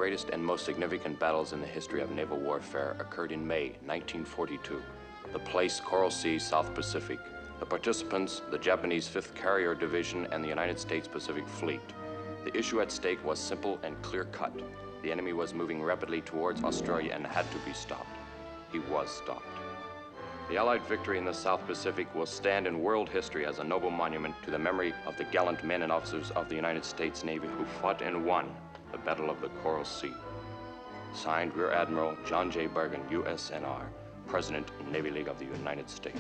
greatest and most significant battles in the history of naval warfare occurred in May 1942. The place, Coral Sea, South Pacific. The participants, the Japanese 5th Carrier Division and the United States Pacific Fleet. The issue at stake was simple and clear-cut. The enemy was moving rapidly towards Australia and had to be stopped. He was stopped. The Allied victory in the South Pacific will stand in world history as a noble monument to the memory of the gallant men and officers of the United States Navy who fought and won the Battle of the Coral Sea. Signed, Rear Admiral John J. Bergen, USNR, President, Navy League of the United States.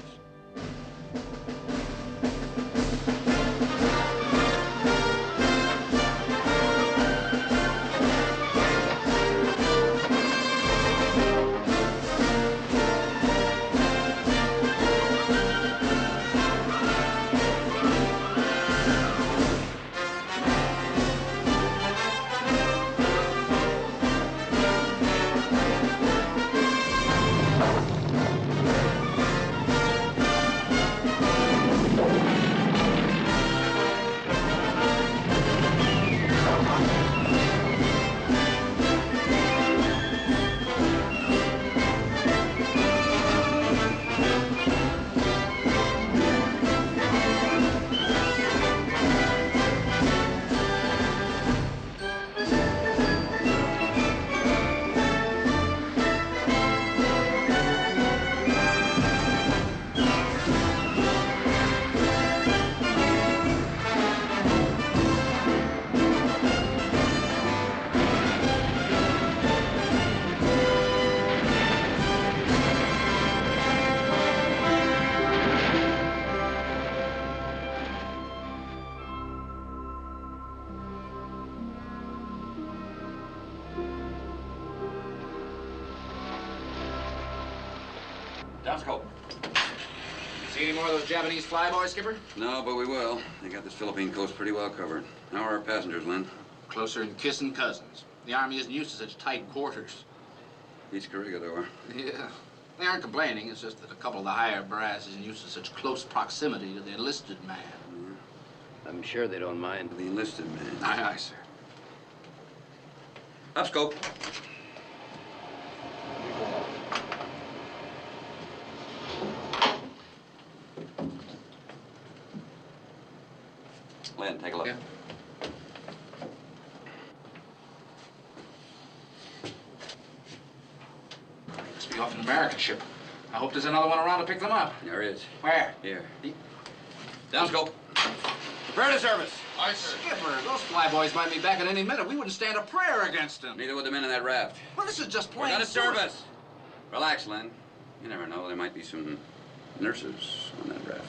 See any more of those Japanese flyboys, Skipper? No, but we will. They got this Philippine coast pretty well covered. How are our passengers, Lynn? Closer than kissing cousins. The Army isn't used to such tight quarters. Beats Corregidor. Yeah. They aren't complaining. It's just that a couple of the higher brass isn't used to such close proximity to the enlisted man. Yeah. I'm sure they don't mind. The enlisted man. Aye, aye, sir. Up scope. Lynn, take a look. Yeah. Must be off an American ship. I hope there's another one around to pick them up. There is. Where? Here. Down scope. Prepare to service. Aye, sir. Skipper, those flyboys might be back at any minute. We wouldn't stand a prayer against them. Neither would the men in that raft. Well, this is just plain. We're going to service. Relax, Lynn. You never know. There might be some nurses on that raft.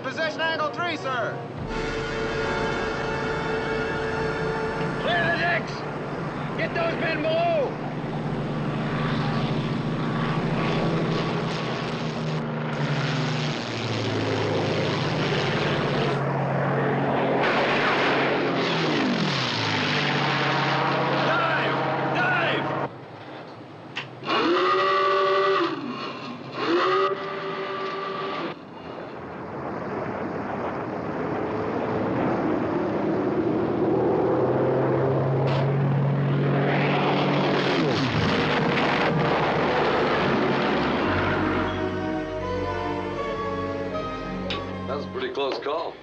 Position angle 3, sir. Clear the decks! Get those men below! Close call.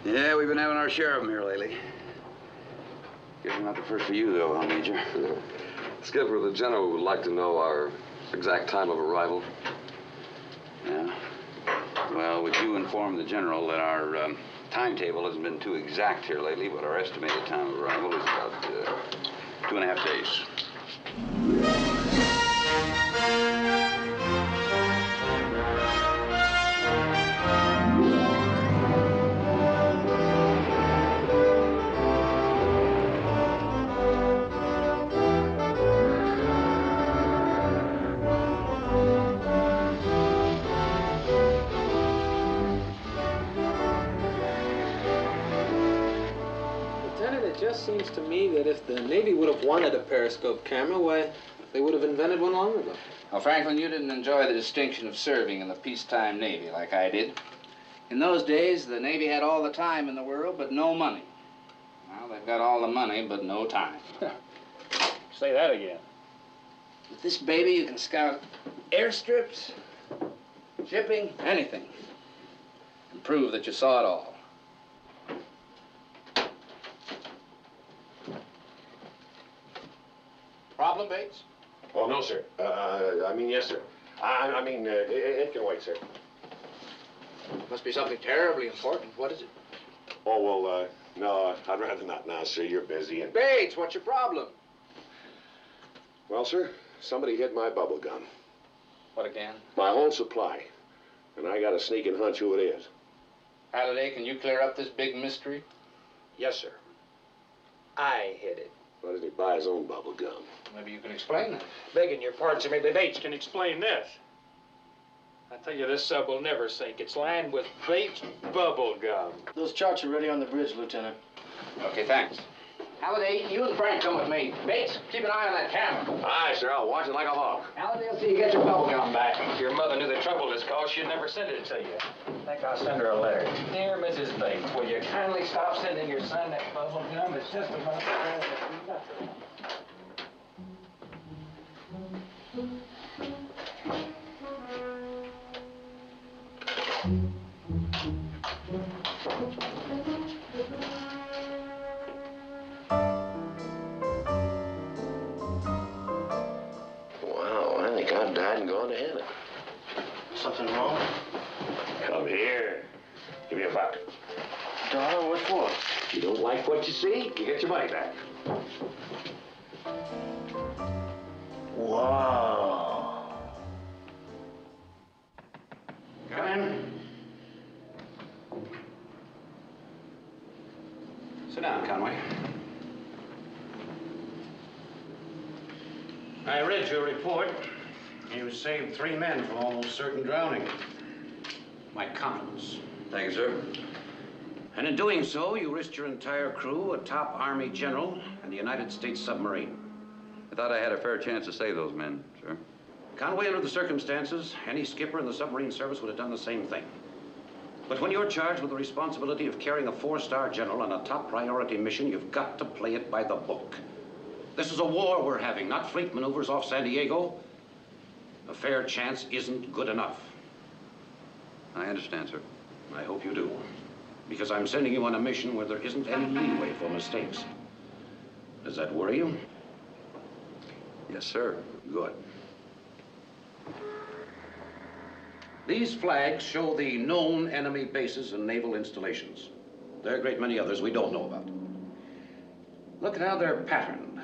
Yeah, we've been having our share of them here lately. Guess not the first for you, though, huh, Major? Skipper, the general would like to know our exact time of arrival. Yeah? Well, Well, would you inform the general that our timetable hasn't been too exact here lately, but our estimated time of arrival is about 2.5 days. It just seems to me that if the Navy would have wanted a periscope camera, why, they would have invented one long ago. Well, Franklin, you didn't enjoy the distinction of serving in the peacetime Navy like I did. In those days, the Navy had all the time in the world, but no money. Now, they've got all the money, but no time. Say that again. With this baby, you can scout airstrips, shipping, anything, and prove that you saw it all. Problem, Bates? Oh, no, sir. I mean, yes, sir. I mean, it can wait, sir. Must be something terribly important. What is it? Oh, well, no, I'd rather not now, sir. You're busy and... Bates, what's your problem? Well, sir, somebody hid my bubble gum. What again? My whole supply. And I got a sneaking hunch who it is. Halliday, can you clear up this big mystery? Yes, sir. I hid it. Why doesn't he buy his own bubble gum? Maybe you can explain that. Begging your pardon, sir, maybe Bates can explain this. I tell you, this sub will never sink. It's lined with Bates bubble gum. Those charts are ready on the bridge, Lieutenant. Okay, thanks. Halliday, you and Frank come with me. Bates, keep an eye on that camera. Aye, sir. I'll watch it like a hawk. Halliday will see you get your bubble gum back. If your mother knew the trouble this caused, she'd never send it to you. I think I'll send her a letter. Dear Mrs. Bates, will you kindly stop sending your son that bubble gum? It's just about nothing. Wow, I think I've died and gone to heaven. Something wrong? Come here. Give me a buck. Darling, what for? If you don't like what you see, you get your money back. Wow. Come in. Sit down, Conway. I read your report. You saved 3 men from almost certain drowning. My compliments. Thank you, sir. And in doing so, you risked your entire crew, a top Army general, and the United States submarine. I thought I had a fair chance to save those men, sir. Conway, under the circumstances, any skipper in the submarine service would have done the same thing. But when you're charged with the responsibility of carrying a 4-star general on a top priority mission, you've got to play it by the book. This is a war we're having, not fleet maneuvers off San Diego. A fair chance isn't good enough. I understand, sir. I hope you do. Because I'm sending you on a mission where there isn't any leeway for mistakes. Does that worry you? Yes, sir. Good. These flags show the known enemy bases and naval installations. There are a great many others we don't know about. Look how they're patterned,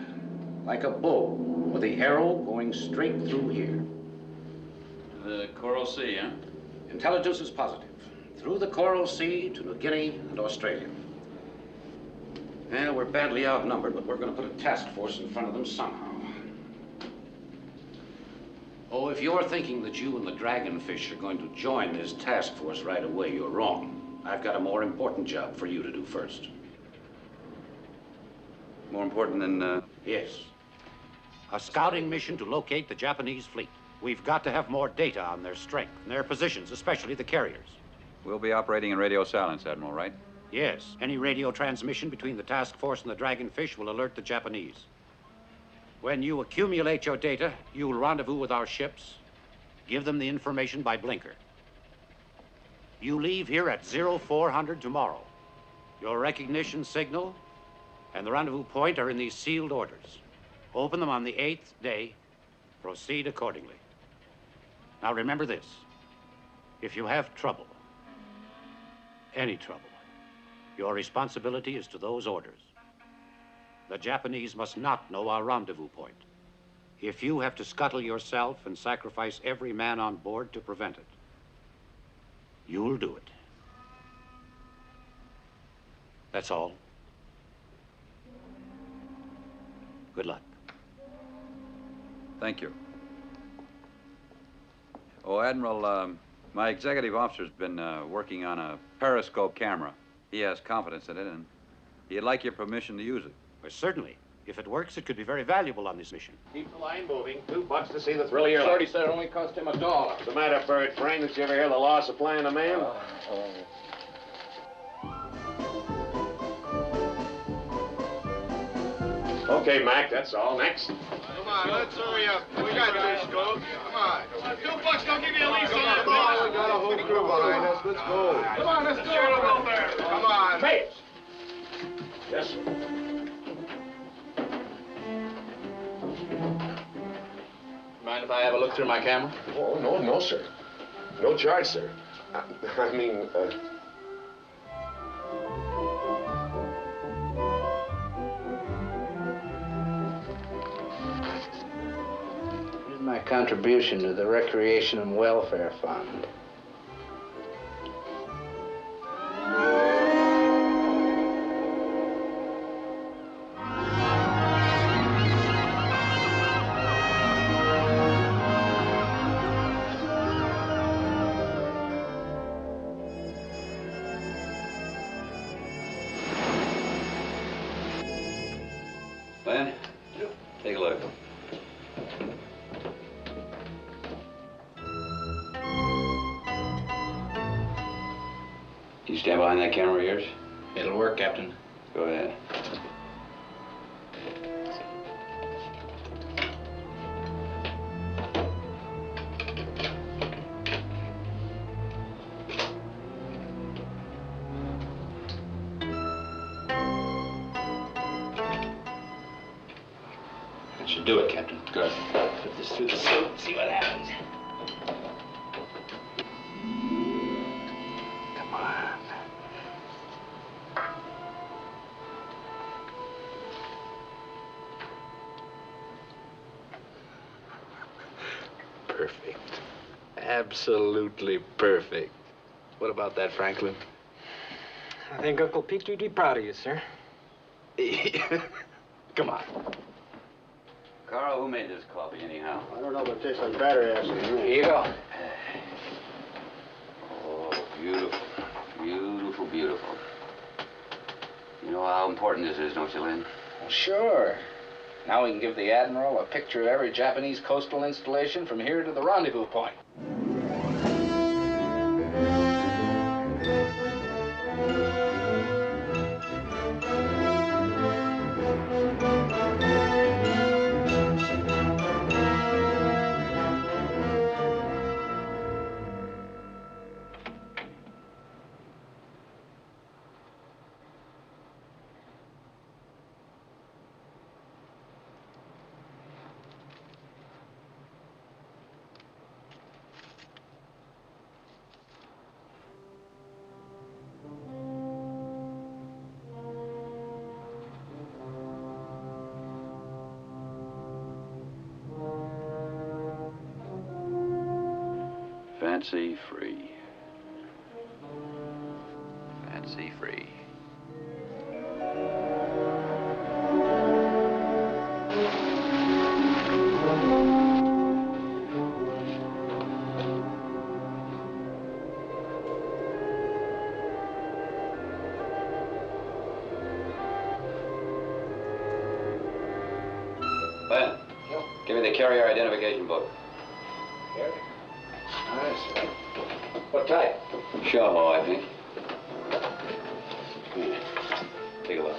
like a bow, with the arrow going straight through here. The Coral Sea, huh? Intelligence is positive. Through the Coral Sea to New Guinea and Australia. Well, we're badly outnumbered, but we're going to put a task force in front of them somehow. Oh, if you're thinking that you and the Dragonfish are going to join this task force right away, you're wrong. I've got a more important job for you to do first. More important than, Yes. A scouting mission to locate the Japanese fleet. We've got to have more data on their strength and their positions, especially the carriers. We'll be operating in radio silence, Admiral, right? Yes. Any radio transmission between the task force and the Dragonfish will alert the Japanese. When you accumulate your data, you'll rendezvous with our ships, give them the information by blinker. You leave here at 0400 tomorrow. Your recognition signal and the rendezvous point are in these sealed orders. Open them on the 8th day. Proceed accordingly. Now remember this. If you have trouble, any trouble, your responsibility is to those orders. The Japanese must not know our rendezvous point. If you have to scuttle yourself and sacrifice every man on board to prevent it, you'll do it. That's all. Good luck. Thank you. Oh, Admiral, my executive officer's been working on a periscope camera. He has confidence in it, and he'd like your permission to use it. Well, certainly. If it works, it could be very valuable on this mission. Keep the line moving. $2 to see the thrill of your life. Shorty said it only cost him $1. What's the matter, bird brain? Did you ever hear the law of supply and demand? Okay, Mac, that's all. Next. Come on, let's hurry up. We got this, Scope. Come on. $2 don't give you a lease on that ball. We got a whole crew behind us. Let's go. Come on, let's go. Come on. Mates! Yes, sir. Mind if I have a look through my camera? Oh, no, sir. No charge, sir. I mean, Here's my contribution to the Recreation and Welfare Fund. Ben, take a look. Can you stand behind that camera of yours? It'll work, Captain. Go ahead. That should do it, Captain. Good. Put this through the suit and see what happens. Come on. Perfect. Absolutely perfect. What about that, Franklin? I think Uncle Pete would be proud of you, sir. Come on. Carl, who made this coffee anyhow? I don't know, but it tastes like battery acid. Here you go. Oh, beautiful. Beautiful, beautiful. You know how important this is, don't you, Lynn? Well, sure. Now we can give the Admiral a picture of every Japanese coastal installation from here to the rendezvous point. Fancy free. Fancy free. Ben, give me the carrier identification book. Here. Nice. What type? Shoho, I think. Here. Take a look.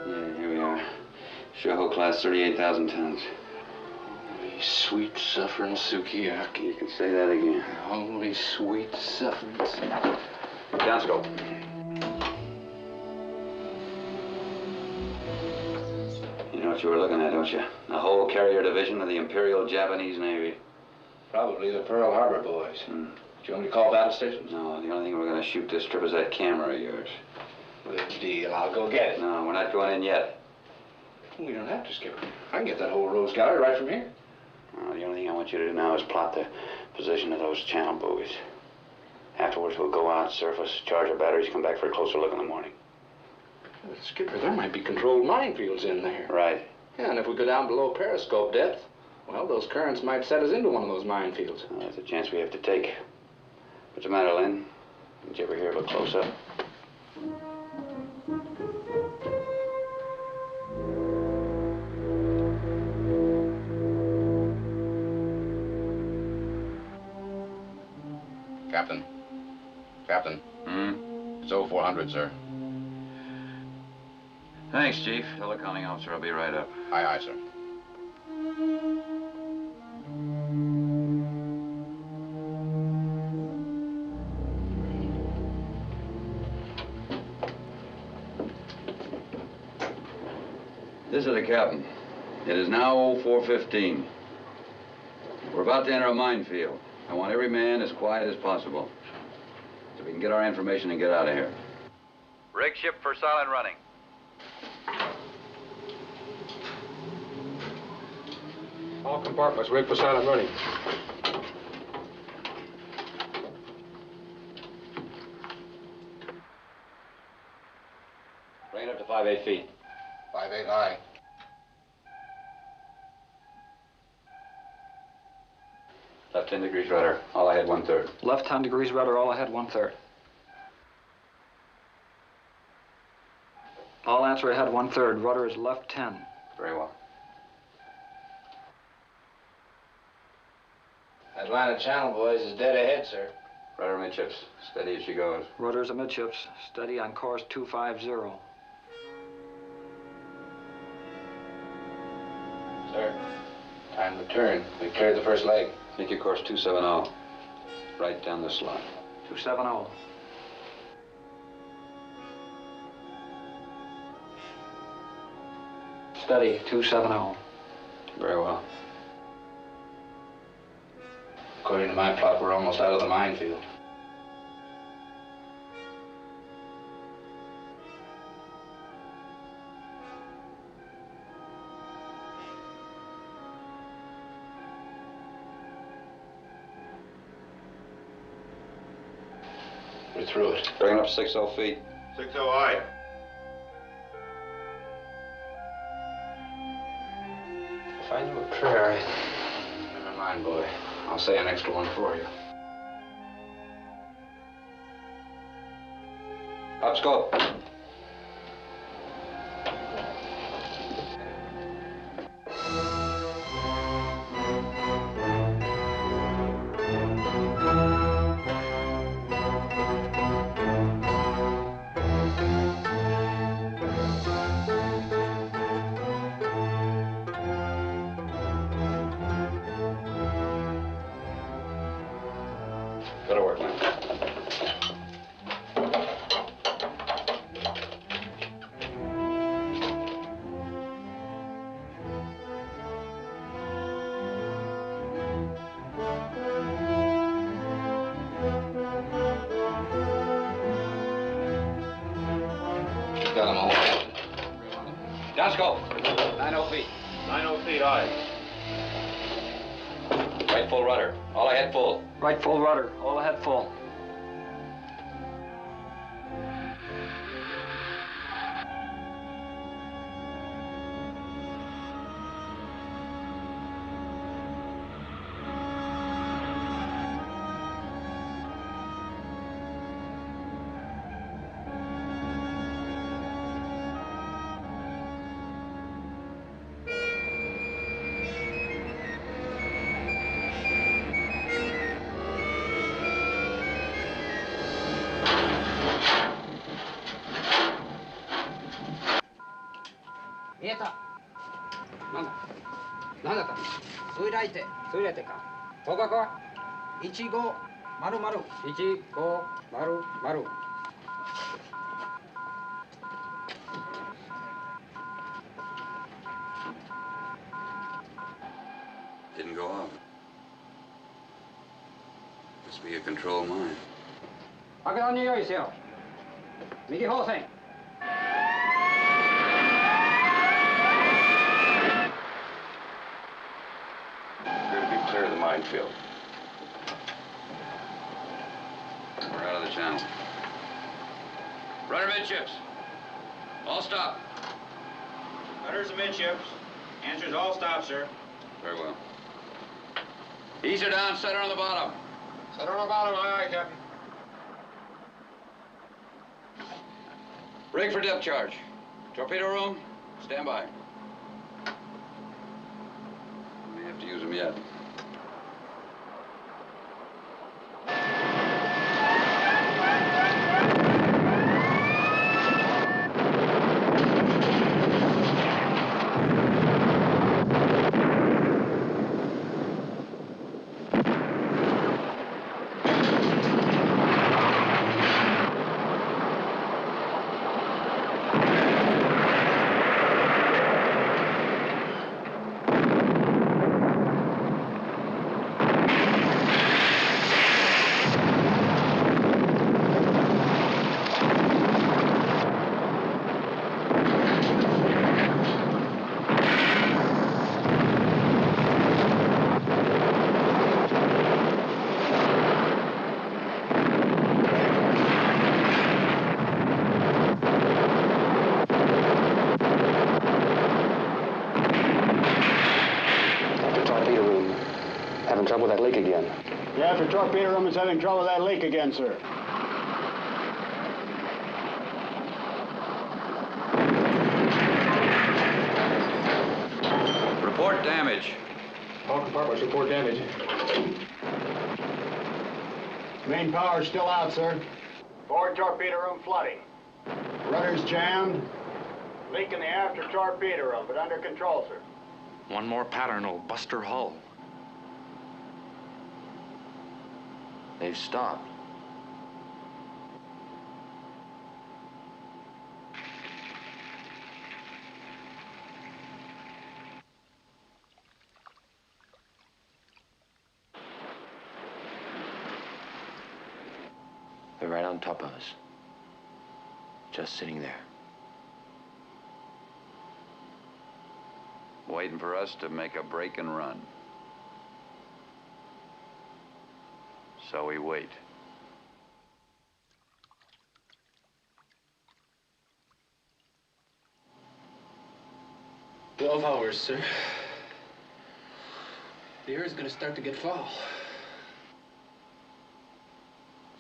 Yeah, here we are. Shoho class, 38,000 tons. Holy sweet suffering sukiyaki. You can say that again. Holy sweet suffering. Downscope. You know what you were looking at, don't you? A whole carrier division of the Imperial Japanese Navy. Probably the Pearl Harbor boys. Do you want me to call battle stations? No, the only thing we're going to shoot this trip is that camera of yours. Good deal. I'll go get it. No, we're not going in yet. We don't have to, Skipper. I can get that whole rose gallery right from here. The only thing I want you to do now is plot the position of those channel buoys. Afterwards, we'll go out, surface, charge our batteries, come back for a closer look in the morning. Skipper, there might be controlled minefields in there. Right. Yeah, and if we go down below periscope depth, well, those currents might set us into one of those minefields. Well, that's a chance we have to take. What's the matter, Lynn? Did you ever hear of a close-up? Captain. Captain. It's 0400, sir. Thanks, Chief. Tell the commanding officer I'll be right up. Aye, aye, sir. This is the captain. It is now 04:15. We're about to enter a minefield. I want every man as quiet as possible, so we can get our information and get out of here. Rig ship for silent running. All compartments rigged for silent running. Bring it up to 5-8 feet. 5-8 high. Left 10 degrees rudder. All ahead 1/3. Left 10 degrees rudder, all ahead 1/3. All answer ahead 1/3. Rudder is left 10. Very well. That line of channel boys is dead ahead, sir. Rudder midships. Steady as she goes. Rudder's amidships. Steady on course 250. Sir, time to turn. We've cleared the first leg. Make your course 270. Right down the slot. 270. Steady, 270. Very well. According to my plot, we're almost out of the minefield. We're through it. Bring it up 60 feet. 60 high. If I knew a prayer, never mind, boy. I'll say an extra one for you. Up scope. Go to work, man. Got them all. Down scope. 90 feet. 90 feet high. Right full rudder. All ahead full. Right full rudder, all ahead full. Didn't go off. Must be a control mine. Pagod niyo yourself. Migi whole thing. We're to be clear of the minefield. We're out of the channel. Rudder midships. All stop. Rudders amidships. Answers all stop, sir. Very well. Ease her down, set her on the bottom. Set her on the bottom, aye, aye, Captain. Rig for depth charge. Torpedo room, stand by. We may have to use them yet. Trouble with that leak again. The after torpedo room is having trouble with that leak again, sir. Report damage. All compartments report damage. Main power's still out, sir. Forward torpedo room flooding. Rudder's jammed. Leak in the after torpedo room, but under control, sir. One more pattern will bust her hull. They've stopped. They're right on top of us. Just sitting there. Waiting for us to make a break and run. So we wait. 12 hours, sir. The air is going to start to get foul.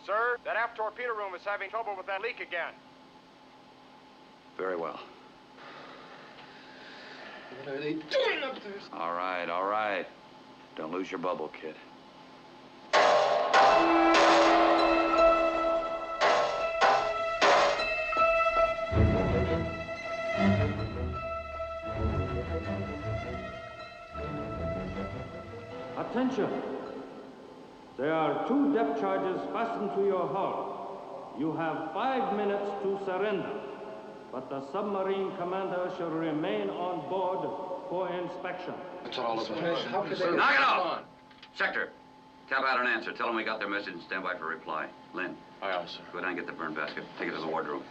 Sir, that aft torpedo room is having trouble with that leak again. Very well. What are they doing up there? All right, all right. Don't lose your bubble, kid. Attention! There are 2 depth charges fastened to your hull. You have 5 minutes to surrender, but the submarine commander shall remain on board for inspection. That's all of them. Knock it off! Sector, tap out an answer. Tell them we got their message and stand by for reply. Lynn. Aye, aye, sir. Go down and get the burn basket. Take it to the wardroom.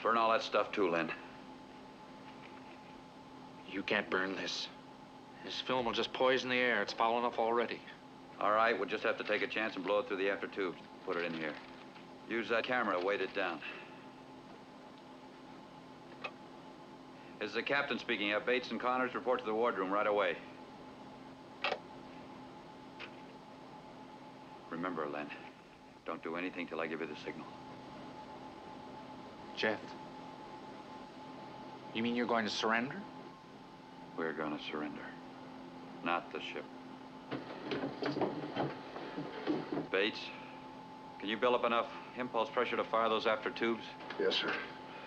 Burn all that stuff too, Lynn. You can't burn this. This film will just poison the air. It's foul enough already. All right, we'll just have to take a chance and blow it through the after tubes. Put it in here. Use that camera to weight it down. This is the captain speaking. Have Bates and Connors report to the wardroom right away. Remember, Len, don't do anything till I give you the signal. Jeff, you mean you're going to surrender? We're going to surrender, not the ship. Bates, can you build up enough impulse pressure to fire those after tubes? Yes, sir.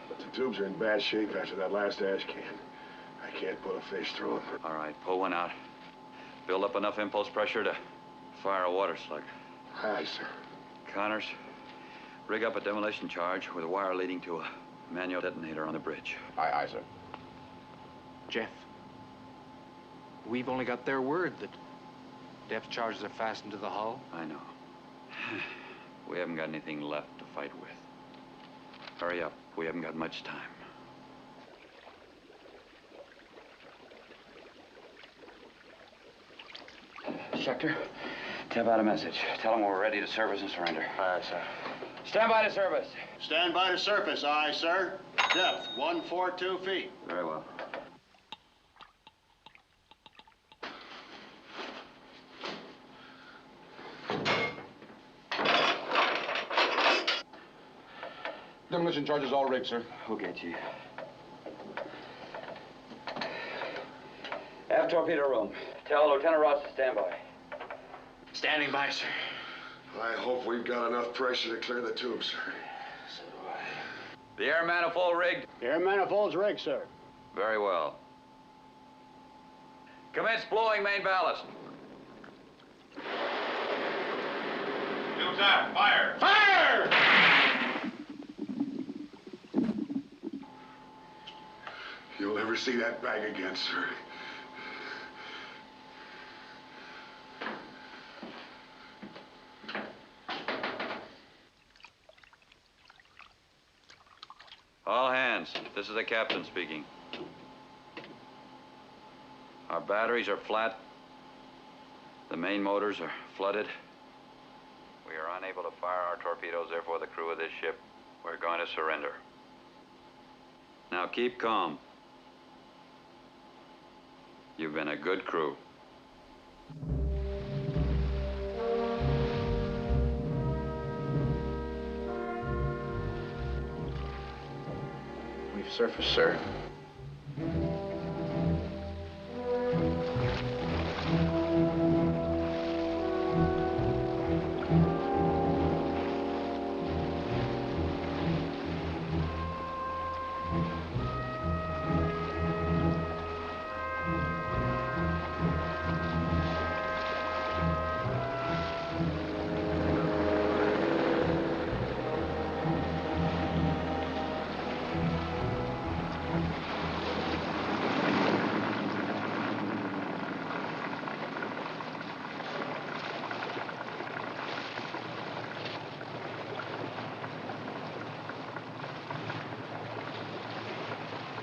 But the tubes are in bad shape after that last ash can. I can't put a fish through them. All right, pull one out. Build up enough impulse pressure to fire a water slug. Aye, sir. Connors, rig up a demolition charge with a wire leading to a manual detonator on the bridge. Aye, aye, sir. Jeff, we've only got their word that depth charges are fastened to the hull. I know. We haven't got anything left to fight with. Hurry up. We haven't got much time. Sector, tap out a message. Tell them we're ready to service and surrender. Aye, sir. Stand by to service. Stand by to surface, aye, sir. Depth, 142 feet. Very well. Demolition charges all rigged, sir. Okay, Chief. Aft torpedo room. Tell Lieutenant Ross to stand by. Standing by, sir. I hope we've got enough pressure to clear the tubes, sir. So do I. The air manifold rigged? The air manifold's rigged, sir. Very well. Commence blowing main ballast. Tubes out, fire! Fire! You'll never see that bag again, sir. All hands, this is the captain speaking. Our batteries are flat. The main motors are flooded. We are unable to fire our torpedoes, therefore the crew of this ship, we're going to surrender. Now keep calm. You've been a good crew. We've surfaced, sir.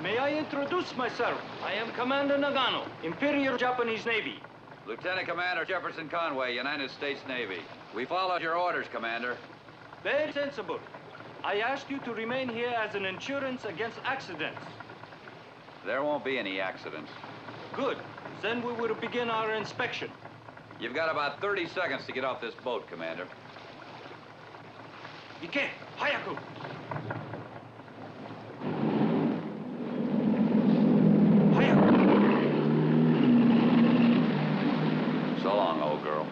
May I introduce myself? I am Commander Nagano, Imperial Japanese Navy. Lieutenant Commander Jefferson Conway, United States Navy. We followed your orders, Commander. Very sensible. I asked you to remain here as an insurance against accidents. There won't be any accidents. Good. Then we will begin our inspection. You've got about 30 seconds to get off this boat, Commander. Ike, hayaku. So long, old girl.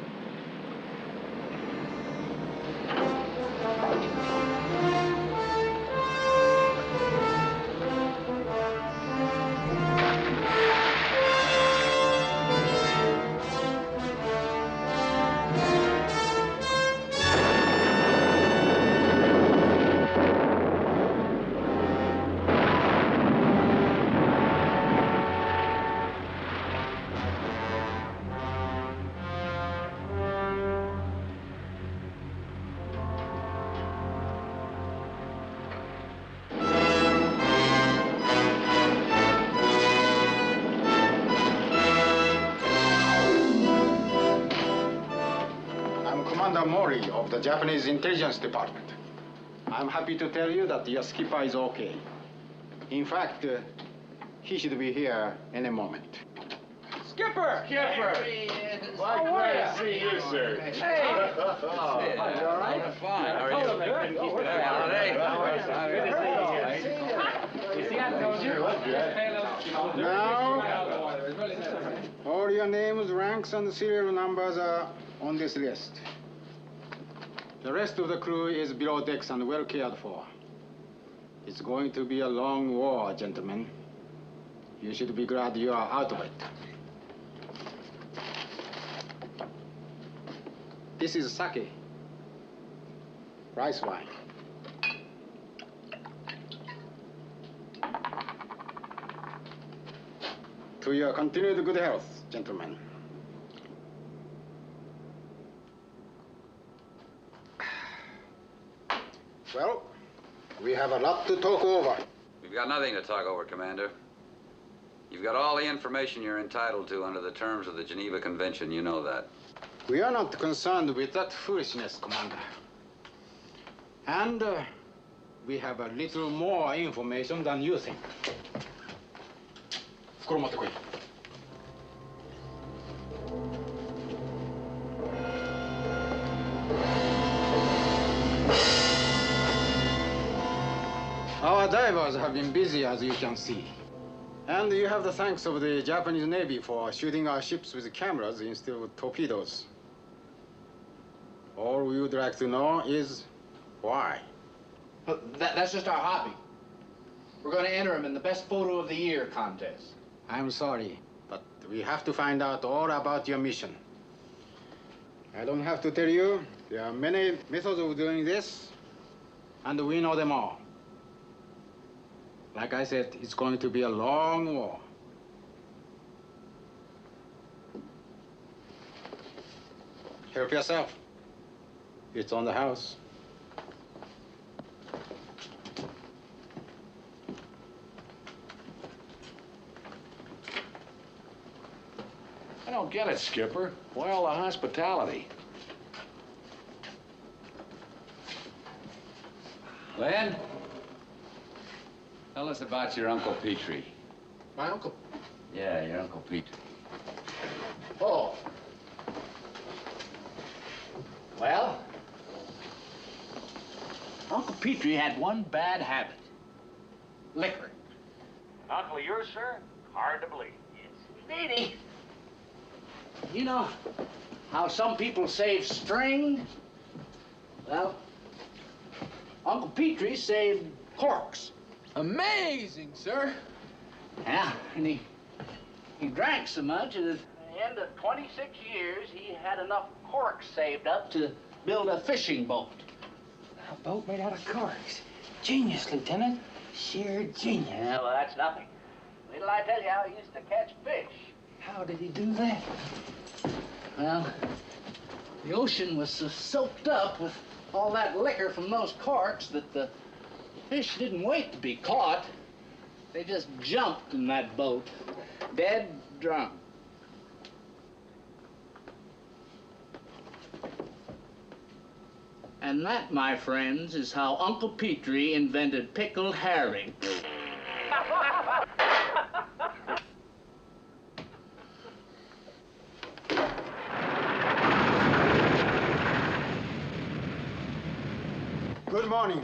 Mori of the Japanese Intelligence Department. I'm happy to tell you that your skipper is okay. In fact, he should be here any moment. Skipper! Skipper! Why, glad to see you, sir. Hey! You all right? Fine. How are you? You see, I told you. Now, all your names, ranks, and serial numbers are on this list. The rest of the crew is below decks and well cared for. It's going to be a long war, gentlemen. You should be glad you are out of it. This is sake. rice wine. To your continued good health, gentlemen. Well, we have a lot to talk over. We've got nothing to talk over, Commander. You've got all the information you're entitled to under the terms of the Geneva Convention. You know that. We are not concerned with that foolishness, Commander. And we have a little more information than you think. Our divers have been busy, as you can see. And you have the thanks of the Japanese Navy for shooting our ships with cameras instead of torpedoes. All we would like to know is why. That's just our hobby. We're going to enter them in the Best Photo of the Year contest. I'm sorry, but we have to find out all about your mission. I don't have to tell you, there are many methods of doing this, and we know them all. Like I said, it's going to be a long war. Help yourself. It's on the house. I don't get it, Skipper. Why all the hospitality? Len, tell us about your Uncle Petrie. My uncle? Yeah, your Uncle Petrie. Oh. Well, Uncle Petrie had one bad habit. Liquor. Uncle of yours, sir? Hard to believe. Lady. You know how some people save string? Well, Uncle Petrie saved corks. Amazing, sir. Yeah, and he drank so much that at the end of 26 years, he had enough corks saved up to build a fishing boat. A boat made out of corks. Genius, Lieutenant. Sheer genius. Yeah, well, that's nothing. Wait till I tell you how he used to catch fish. How did he do that? Well, the ocean was so soaked up with all that liquor from those corks that the fish didn't wait to be caught. They just jumped in that boat, dead drunk. And that, my friends, is how Uncle Petrie invented pickled herring. Good morning.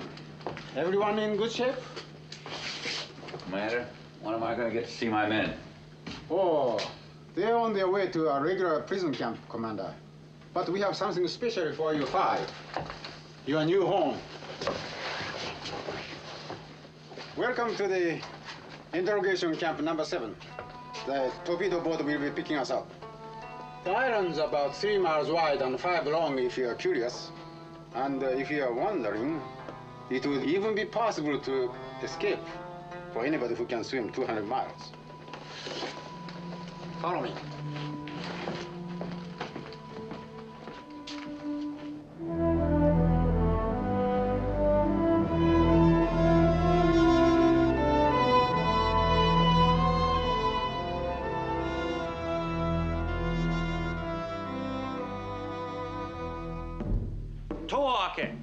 Everyone in good shape? Commander, when am I going to get to see my men? Oh, they're on their way to a regular prison camp, Commander. But we have something special for you five. Your new home. Welcome to the interrogation camp number 7. The torpedo boat will be picking us up. The island's about 3 miles wide and 5 long if you're curious. And if you're wondering, it would even be possible to escape for anybody who can swim 200 miles. Follow me. Toake.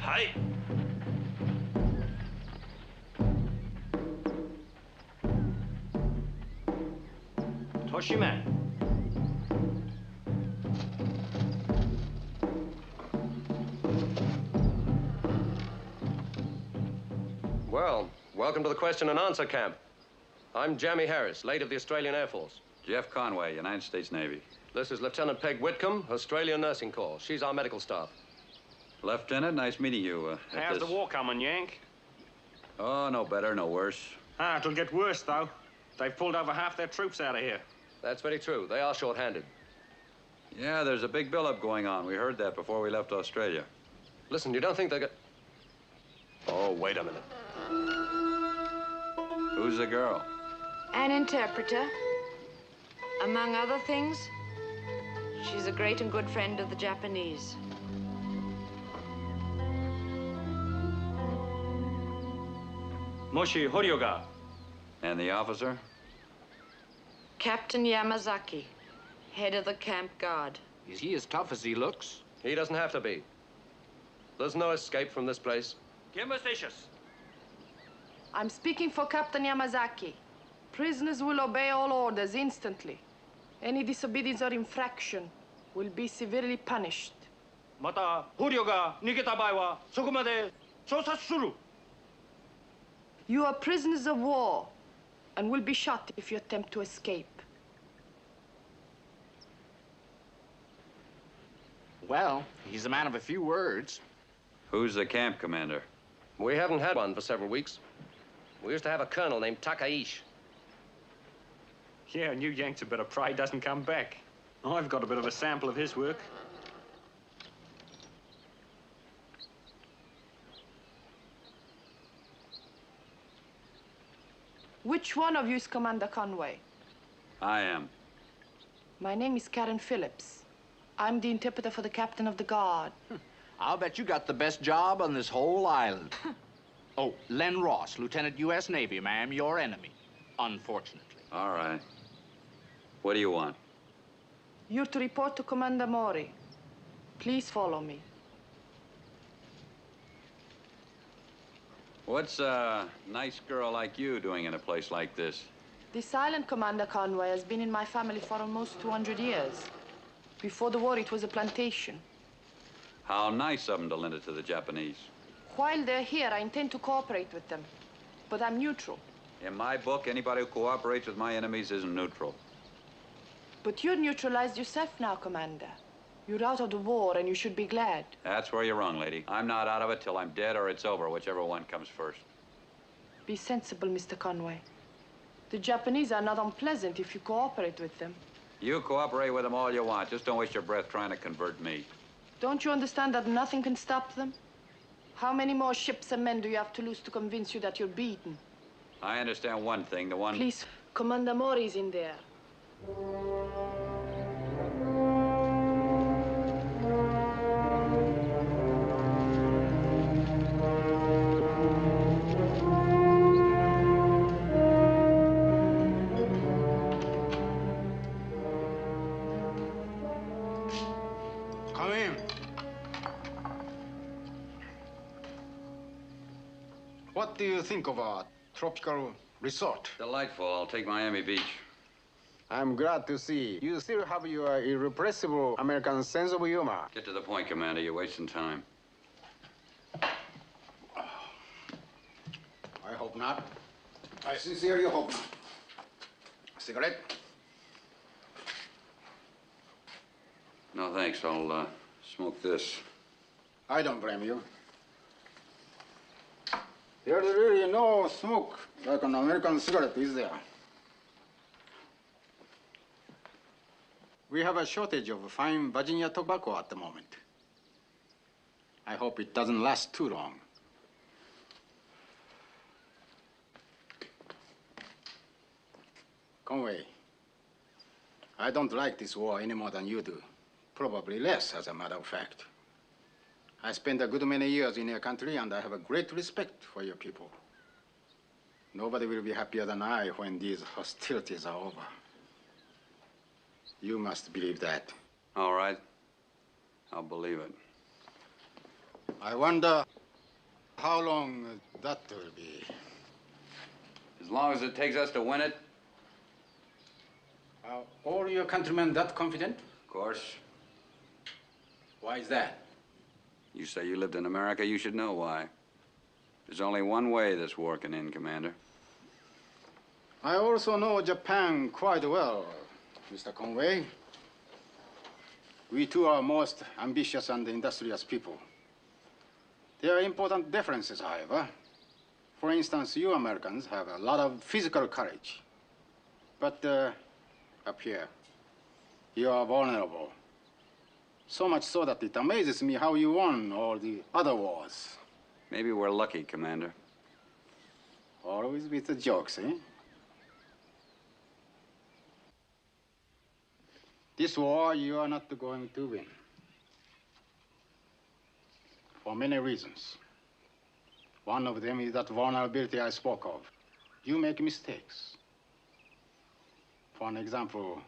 Hi. Toshime. Well, welcome to the question and answer camp. I'm Jamie Harris, late of the Australian Air Force. Jeff Conway, United States Navy. This is Lieutenant Peg Whitcomb, Australian Nursing Corps. She's our medical staff. Lieutenant, nice meeting you. How's the war coming, Yank? Oh, no better, no worse. It'll get worse, though. They've pulled over half their troops out of here. That's very true. They are short-handed. Yeah, there's a big buildup going on. We heard that before we left Australia. Listen, you don't think they're Oh, wait a minute. Who's the girl? An interpreter. Among other things, she's a great and good friend of the Japanese. Moshi Horyoga. And the officer? Captain Yamazaki, head of the camp guard. Is he as tough as he looks? He doesn't have to be. There's no escape from this place. I'm speaking for Captain Yamazaki. Prisoners will obey all orders instantly. Any disobedience or infraction will be severely punished. また捕虜が逃げた場合はそこまで調査する。You are prisoners of war and will be shot if you attempt to escape. Well, he's a man of a few words. Who's the camp commander? We haven't had one for several weeks. We used to have a colonel named Takaish. Yeah, and you Yanks had better pray he doesn't come back. I've got a bit of a sample of his work. Which one of you is Commander Conway? I am. My name is Karen Phillips. I'm the interpreter for the captain of the guard. I'll bet you got the best job on this whole island. Oh, Len Ross, Lieutenant U.S. Navy, ma'am, your enemy, unfortunately. All right. What do you want? You're to report to Commander Mori. Please follow me. What's a nice girl like you doing in a place like this? This island, Commander Conway, has been in my family for almost 200 years. Before the war, it was a plantation. How nice of them to lend it to the Japanese. While they're here, I intend to cooperate with them. But I'm neutral. In my book, anybody who cooperates with my enemies isn't neutral. But you're neutralized yourself now, Commander. You're out of the war, and you should be glad. That's where you're wrong, lady. I'm not out of it till I'm dead or it's over, whichever one comes first. Be sensible, Mr. Conway. The Japanese are not unpleasant if you cooperate with them. You cooperate with them all you want. Just don't waste your breath trying to convert me. Don't you understand that nothing can stop them? How many more ships and men do you have to lose to convince you that you're beaten? I understand one thing, the one... Please, Commander Mori's in there. Come in. What do you think of a tropical resort? Delightful. I'll take Miami Beach. I'm glad to see you still have your irrepressible American sense of humor. Get to the point, Commander. You're wasting time. I hope not. I sincerely hope not. A cigarette? No, thanks. I'll smoke this. I don't blame you. There's really no smoke like an American cigarette, is there? We have a shortage of fine Virginia tobacco at the moment. I hope it doesn't last too long. Conway, I don't like this war any more than you do. Probably less, as a matter of fact. I spent a good many years in your country, and I have a great respect for your people. Nobody will be happier than I when these hostilities are over. You must believe that. All right. I'll believe it. I wonder how long that will be. As long as it takes us to win it. Are all your countrymen that confident? Of course. Why is that? You say you lived in America, you should know why. There's only one way this war can end, Commander. I also know Japan quite well, Mr. Conway. We too are most ambitious and industrious people. There are important differences, however. For instance, you Americans have a lot of physical courage. But up here, you are vulnerable. So much so that it amazes me how you won all the other wars. Maybe we're lucky, Commander. Always with the jokes, eh? This war, you are not going to win. For many reasons. One of them is that vulnerability I spoke of. You make mistakes. For an example,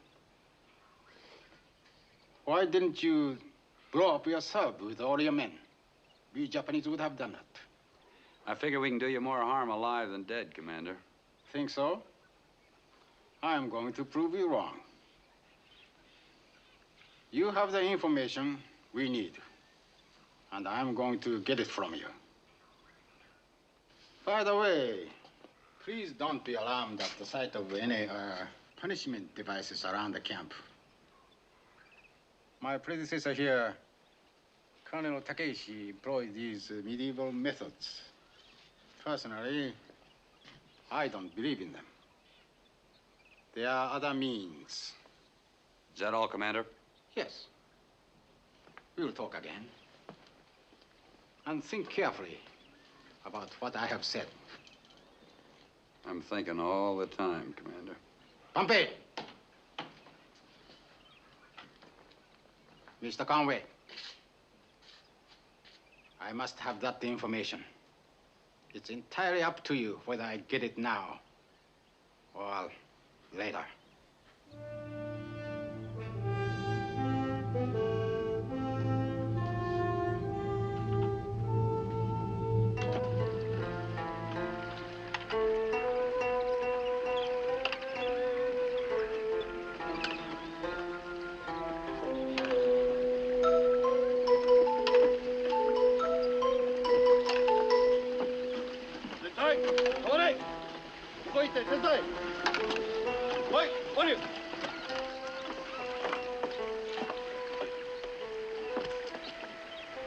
why didn't you blow up yourself with all your men? We Japanese would have done that. I figure we can do you more harm alive than dead, Commander. Think so? I'm going to prove you wrong. You have the information we need, and I'm going to get it from you. By the way, please don't be alarmed at the sight of any punishment devices around the camp. My predecessor here, Colonel Takeshi, employed these medieval methods. Personally, I don't believe in them. There are other means. Is that all, Commander? Yes. We'll talk again. And think carefully about what I have said. I'm thinking all the time, Commander. Pompey! Mr. Conway, I must have that information. It's entirely up to you whether I get it now or later.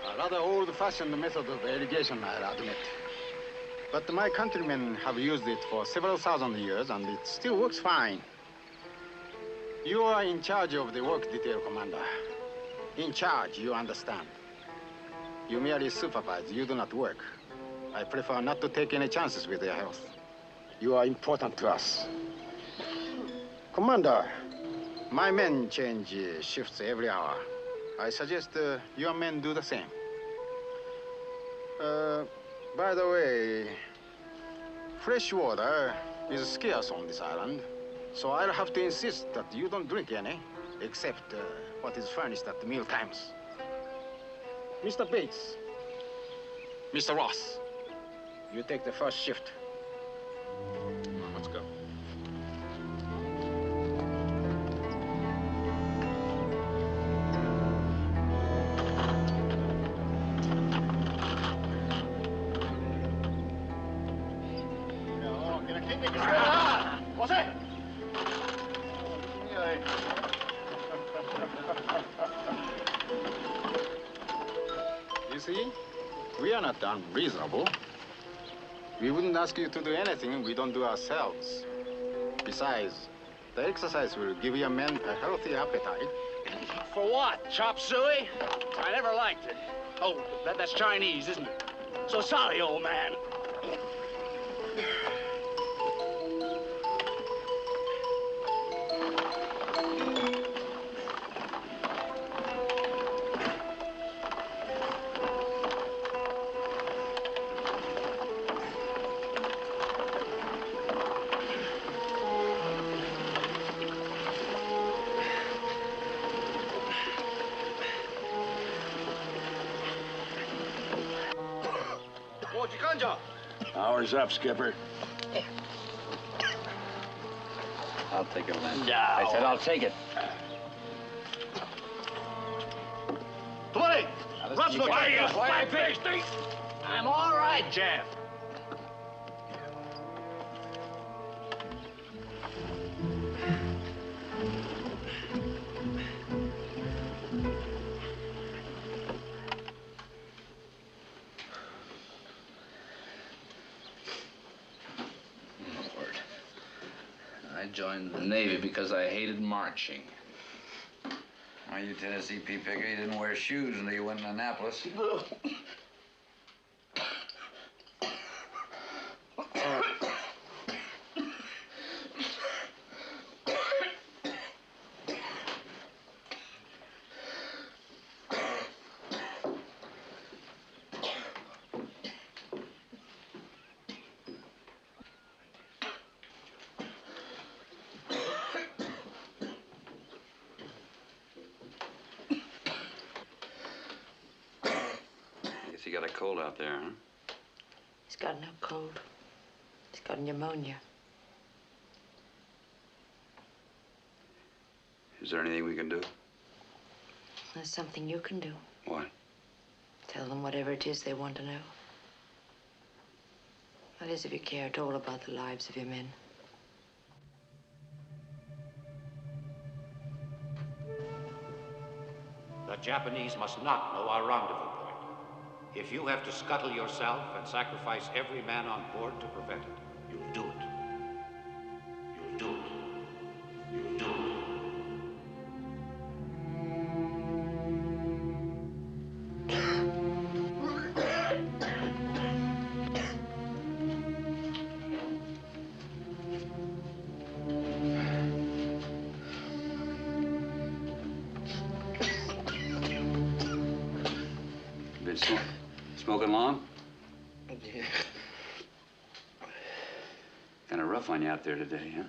A rather old-fashioned method of irrigation, I'll admit. But my countrymen have used it for several thousand years, and it still works fine. You are in charge of the work detail, Commander. In charge, you understand. You merely supervise, you do not work. I prefer not to take any chances with your health. You are important to us. Commander, my men change shifts every hour. I suggest your men do the same. By the way, fresh water is scarce on this island, so I'll have to insist that you don't drink any, except what is furnished at the meal times. Mr. Bates, Mr. Ross, you take the first shift. Let's go. You see, we are not unreasonable. We wouldn't ask you to do anything we don't do ourselves. Besides, the exercise will give your men a healthy appetite. For what? Chop suey? I never liked it. Oh, that's Chinese, isn't it? So sorry, old man. Hour's up, Skipper. I'll take it, Lynn. No. I said I'll take it. Play! Robertson, I'm all right, Jeff. joined the Navy because I hated marching. Oh, you Tennessee pea picker, you didn't wear shoes until you went to Annapolis. Guess you got a cold out there, huh? He's got no cold. He's got pneumonia. Is there anything we can do? There's something you can do. What? Tell them whatever it is they want to know. That is, if you care at all about the lives of your men. The Japanese must not know our rendezvous point. If you have to scuttle yourself and sacrifice every man on board to prevent it, you'll do it. You'll do it. You'll do it. Been smoking long? Yeah. Kind of rough on you out there today, huh?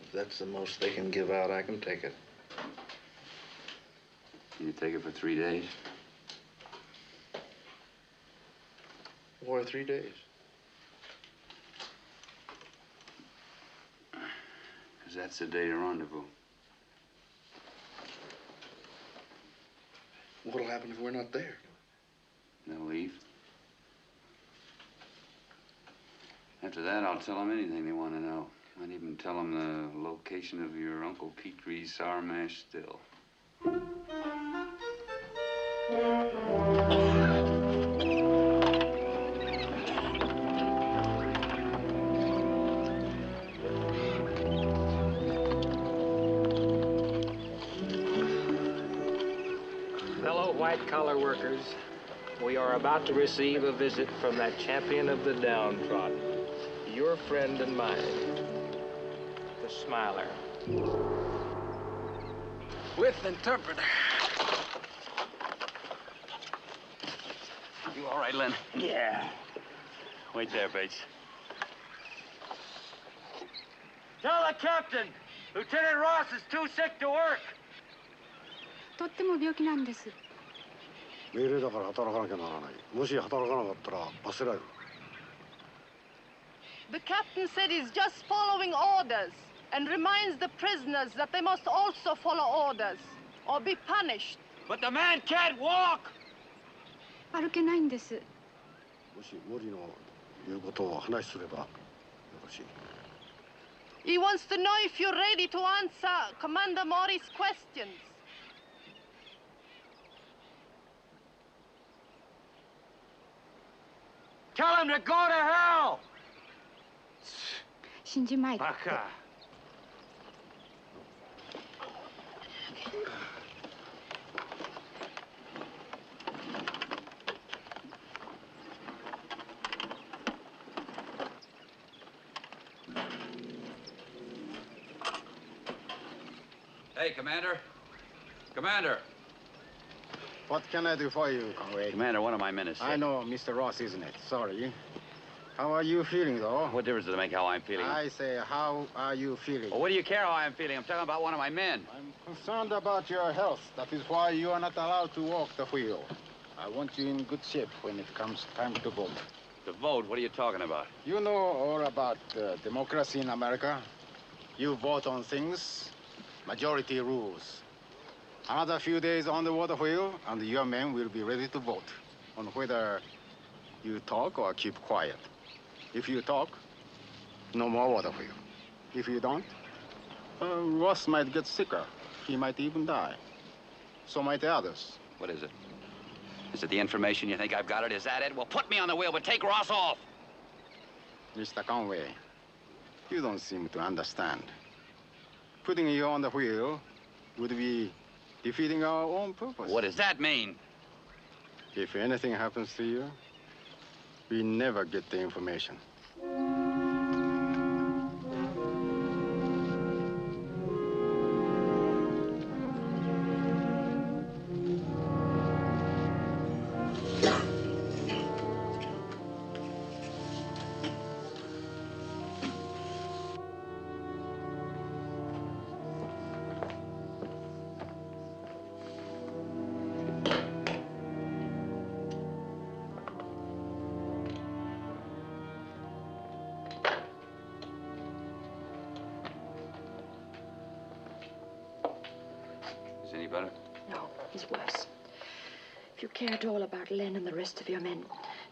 If that's the most they can give out, I can take it. Can you take it for 3 days? Or 3 days. 'Cause that's the day to rendezvous. What'll happen if we're not there? They'll leave. After that, I'll tell them anything they want to know. Might even tell them the location of your Uncle Petre's sour mash still. Fellow white-collar workers, we are about to receive a visit from that champion of the downtrodden, your friend and mine, the Smiler. With interpreter. You all right, Len? Yeah. Wait there, Bates. Tell the captain, Lieutenant Ross is too sick to work. とっても病気なんです。命令だから働かなきゃならない。もし働かなかったら罰せられる。The captain said he's just following orders and reminds the prisoners that they must also follow orders or be punished. But the man can't walk! 歩けないんです。もし森の言うことを話すればよろしい。He wants to know if you're ready to answer Commander Mori's questions. Tell him to go to hell! 死んじまい。バカ。Hey, Commander. Commander. What can I do for you, Conway? Commander, one of my men is sick. I know, Mr. Ross, isn't it? Sorry. How are you feeling, though? What difference does it make how I'm feeling? I say, how are you feeling? Well, what do you care how I'm feeling? I'm talking about one of my men. I'm concerned about your health. That is why you are not allowed to walk the wheel. I want you in good shape when it comes time to vote. To vote? What are you talking about? You know all about democracy in America. You vote on things. Majority rules. Another few days on the water wheel, and your men will be ready to vote on whether you talk or keep quiet. If you talk, no more water wheel. If you don't, Ross might get sicker. He might even die. So might the others. What is it? Is it the information you think I've got it? Is that it? Well, put me on the wheel, but take Ross off. Mr. Conway, You don't seem to understand. Putting you on the wheel would be defeating our own purpose. What does that mean? If anything happens to you, we never get the information. Any better? No, he's worse. If you care at all about Len and the rest of your men,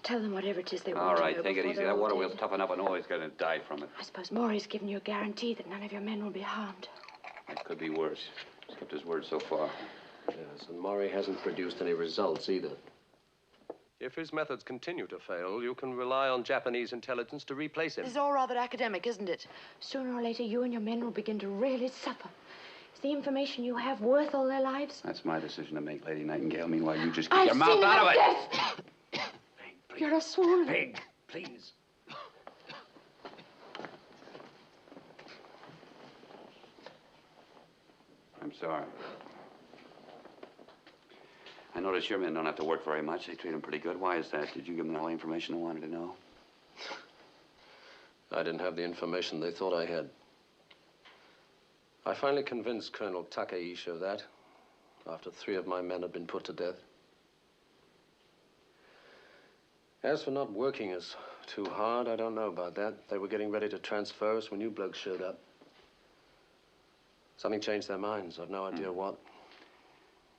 tell them whatever it is they want All to right, know take it before easy. they're That all water dead. wheel's toughen up and always going to die from it. I suppose Maury's given you a guarantee that none of your men will be harmed. It could be worse. He's kept his word so far. Yes, and Maury hasn't produced any results either. If his methods continue to fail, you can rely on Japanese intelligence to replace him. This is all rather academic, isn't it? Sooner or later, you and your men will begin to really suffer. Is the information you have worth all their lives? That's my decision to make, Lady Nightingale. Meanwhile, you just keep your mouth out of it. You're a swoon. Pig, please. I'm sorry. I notice your men don't have to work very much. They treat them pretty good. Why is that? Did you give them all the information they wanted to know? I didn't have the information they thought I had. I finally convinced Colonel Takeishi of that, after 3 of my men had been put to death. As for not working us too hard, I don't know about that. They were getting ready to transfer us when you blokes showed up. Something changed their minds. I've no idea what.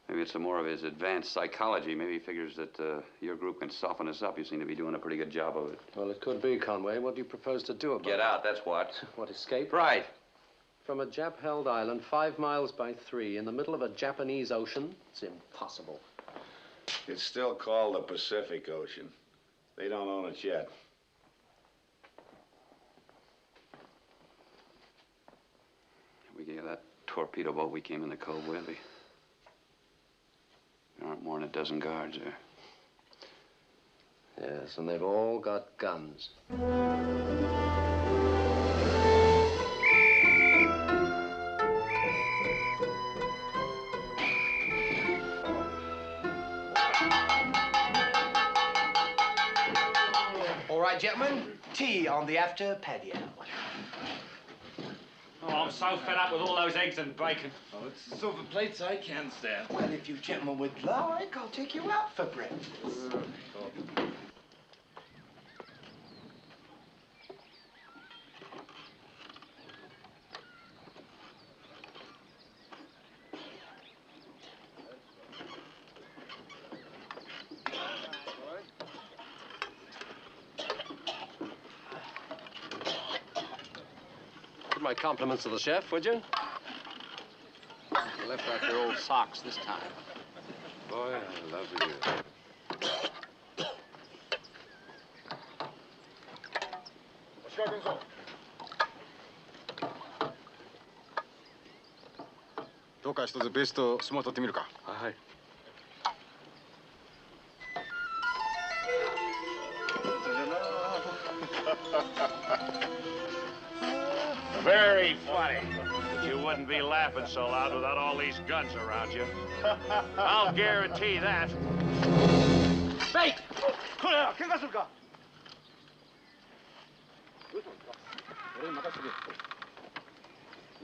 Maybe it's some more of his advanced psychology. Maybe he figures that your group can soften us up. You seem to be doing a pretty good job of it. Well, it could be, Conway. What do you propose to do about it? Get out, that's what. What, escape? Right. From a Jap-held island 5 miles by 3 in the middle of a Japanese ocean? It's impossible. It's still called the Pacific Ocean. They don't own it yet. We gave that torpedo boat we came in the cove with. There aren't more than a dozen guards there. Yes, and they've all got guns. All right, gentlemen, tea on the after patio. Oh, I'm so fed up with all those eggs and bacon. Oh, it's the silver plates I can't stand. Well, if you gentlemen would like, I'll take you out for breakfast. Give my compliments to the chef, would you? You left out your old socks this time. Boy, I love you.どうか一つベスト相撲取ってみるか。はい。Very funny. But you wouldn't be laughing so loud without all these guns around you. I'll guarantee that. Wait! Come here, get us go.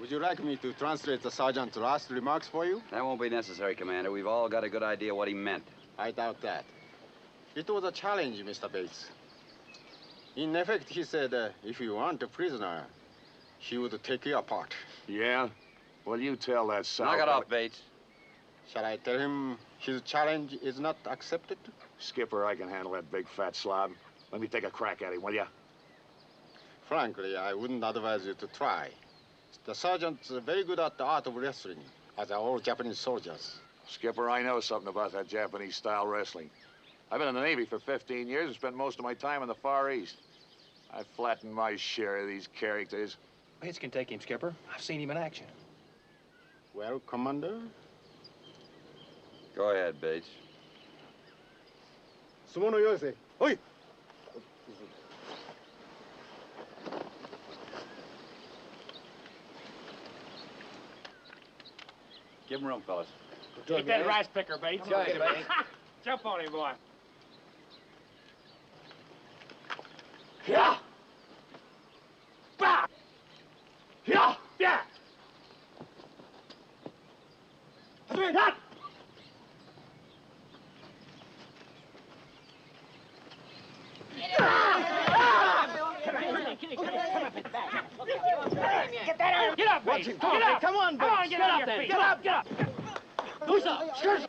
Would you like me to translate the sergeant's last remarks for you? That won't be necessary, Commander. We've all got a good idea what he meant. I doubt that. It was a challenge, Mr. Bates. In effect, he said, if you want a prisoner, he would take you apart. Yeah? Well, you tell that son. Knock it off, Bates. Shall I tell him his challenge is not accepted? Skipper, I can handle that big fat slob. Let me take a crack at him, will ya? Frankly, I wouldn't advise you to try. The sergeant's very good at the art of wrestling, as are all Japanese soldiers. Skipper, I know something about that Japanese-style wrestling. I've been in the Navy for 15 years and spent most of my time in the Far East. I flattened my share of these characters. Bates can take him, Skipper. I've seen him in action. Well, Commander? Go ahead, Bates. Sumono Yose. Oi! Give him room, fellas. Get that rice picker, Bates. Go ahead, Bates. Jump on him, boy. Yeah! Bah! Yeah! Yeah! Hot! Get up, Bates. Get up. Come on, Come on, Bates. get up there. Get up, get up. Who's up? Skirt.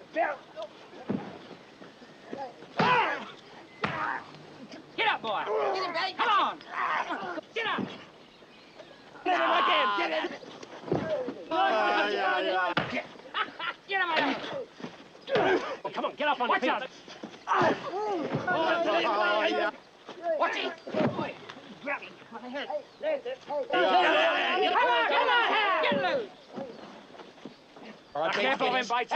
Get up, boy. Get him, Bates. Come on. Get up. Get him again. Get him. Get him again. Oh, come on, get up on your feet. Watch it. Grab him on the head. Come on. Get loose. Careful of him, Bates.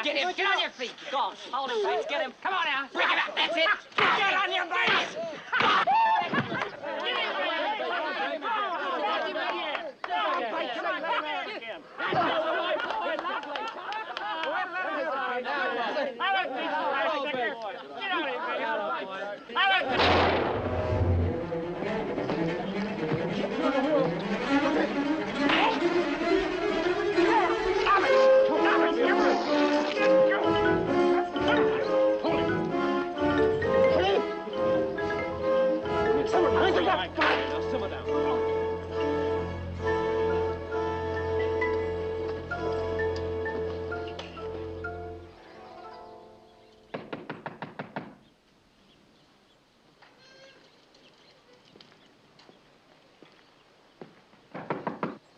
Get him. Get on your feet. Go on. Hold him, Bates. Get him. Come on now. Bring him up. That's it. Get on your Bates.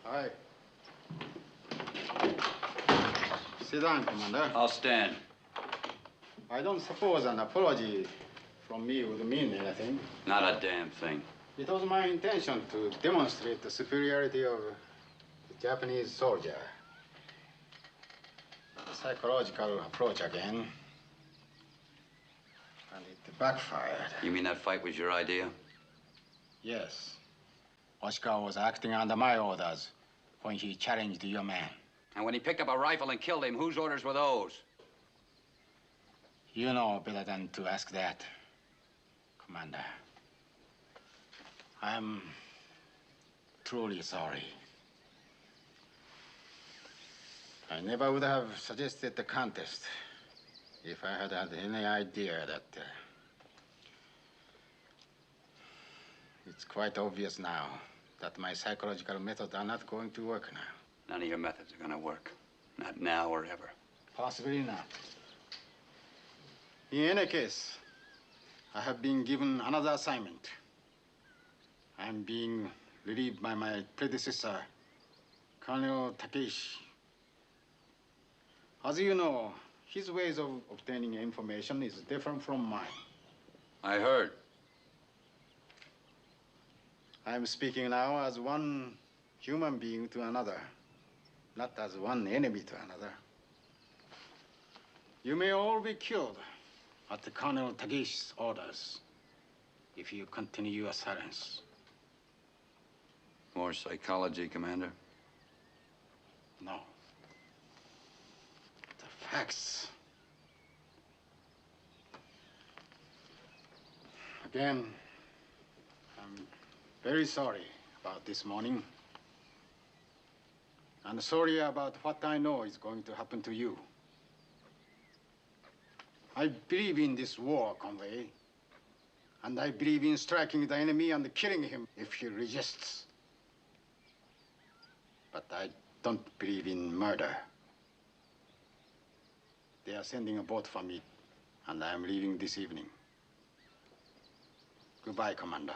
Hi. Sit down, Commander. I'll stand. I don't suppose an apology from me would mean anything. Not a damn thing. It was my intention to demonstrate the superiority of the Japanese soldier. The psychological approach again. And it backfired. You mean that fight was your idea? Yes. Oshikawa was acting under my orders when he challenged your man. And when he picked up a rifle and killed him, whose orders were those? You know better than to ask that, Commander. I'm truly sorry. I never would have suggested the contest if I had had any idea that... It's quite obvious now that my psychological methods are not going to work now. None of your methods are going to work. Not now or ever. Possibly not. In any case, I have been given another assignment. I'm being relieved by my predecessor, Colonel Takeishi. As you know, his ways of obtaining information is different from mine. I heard. I'm speaking now as one human being to another, not as one enemy to another. You may all be killed at the Colonel Takeishi's orders if you continue your silence. More psychology, Commander? No. The facts. Again, I'm very sorry about this morning. And sorry about what I know is going to happen to you. I believe in this war, Conway. And I believe in striking the enemy and killing him if he resists. But I don't believe in murder. They are sending a boat for me, and I am leaving this evening. Goodbye, Commander.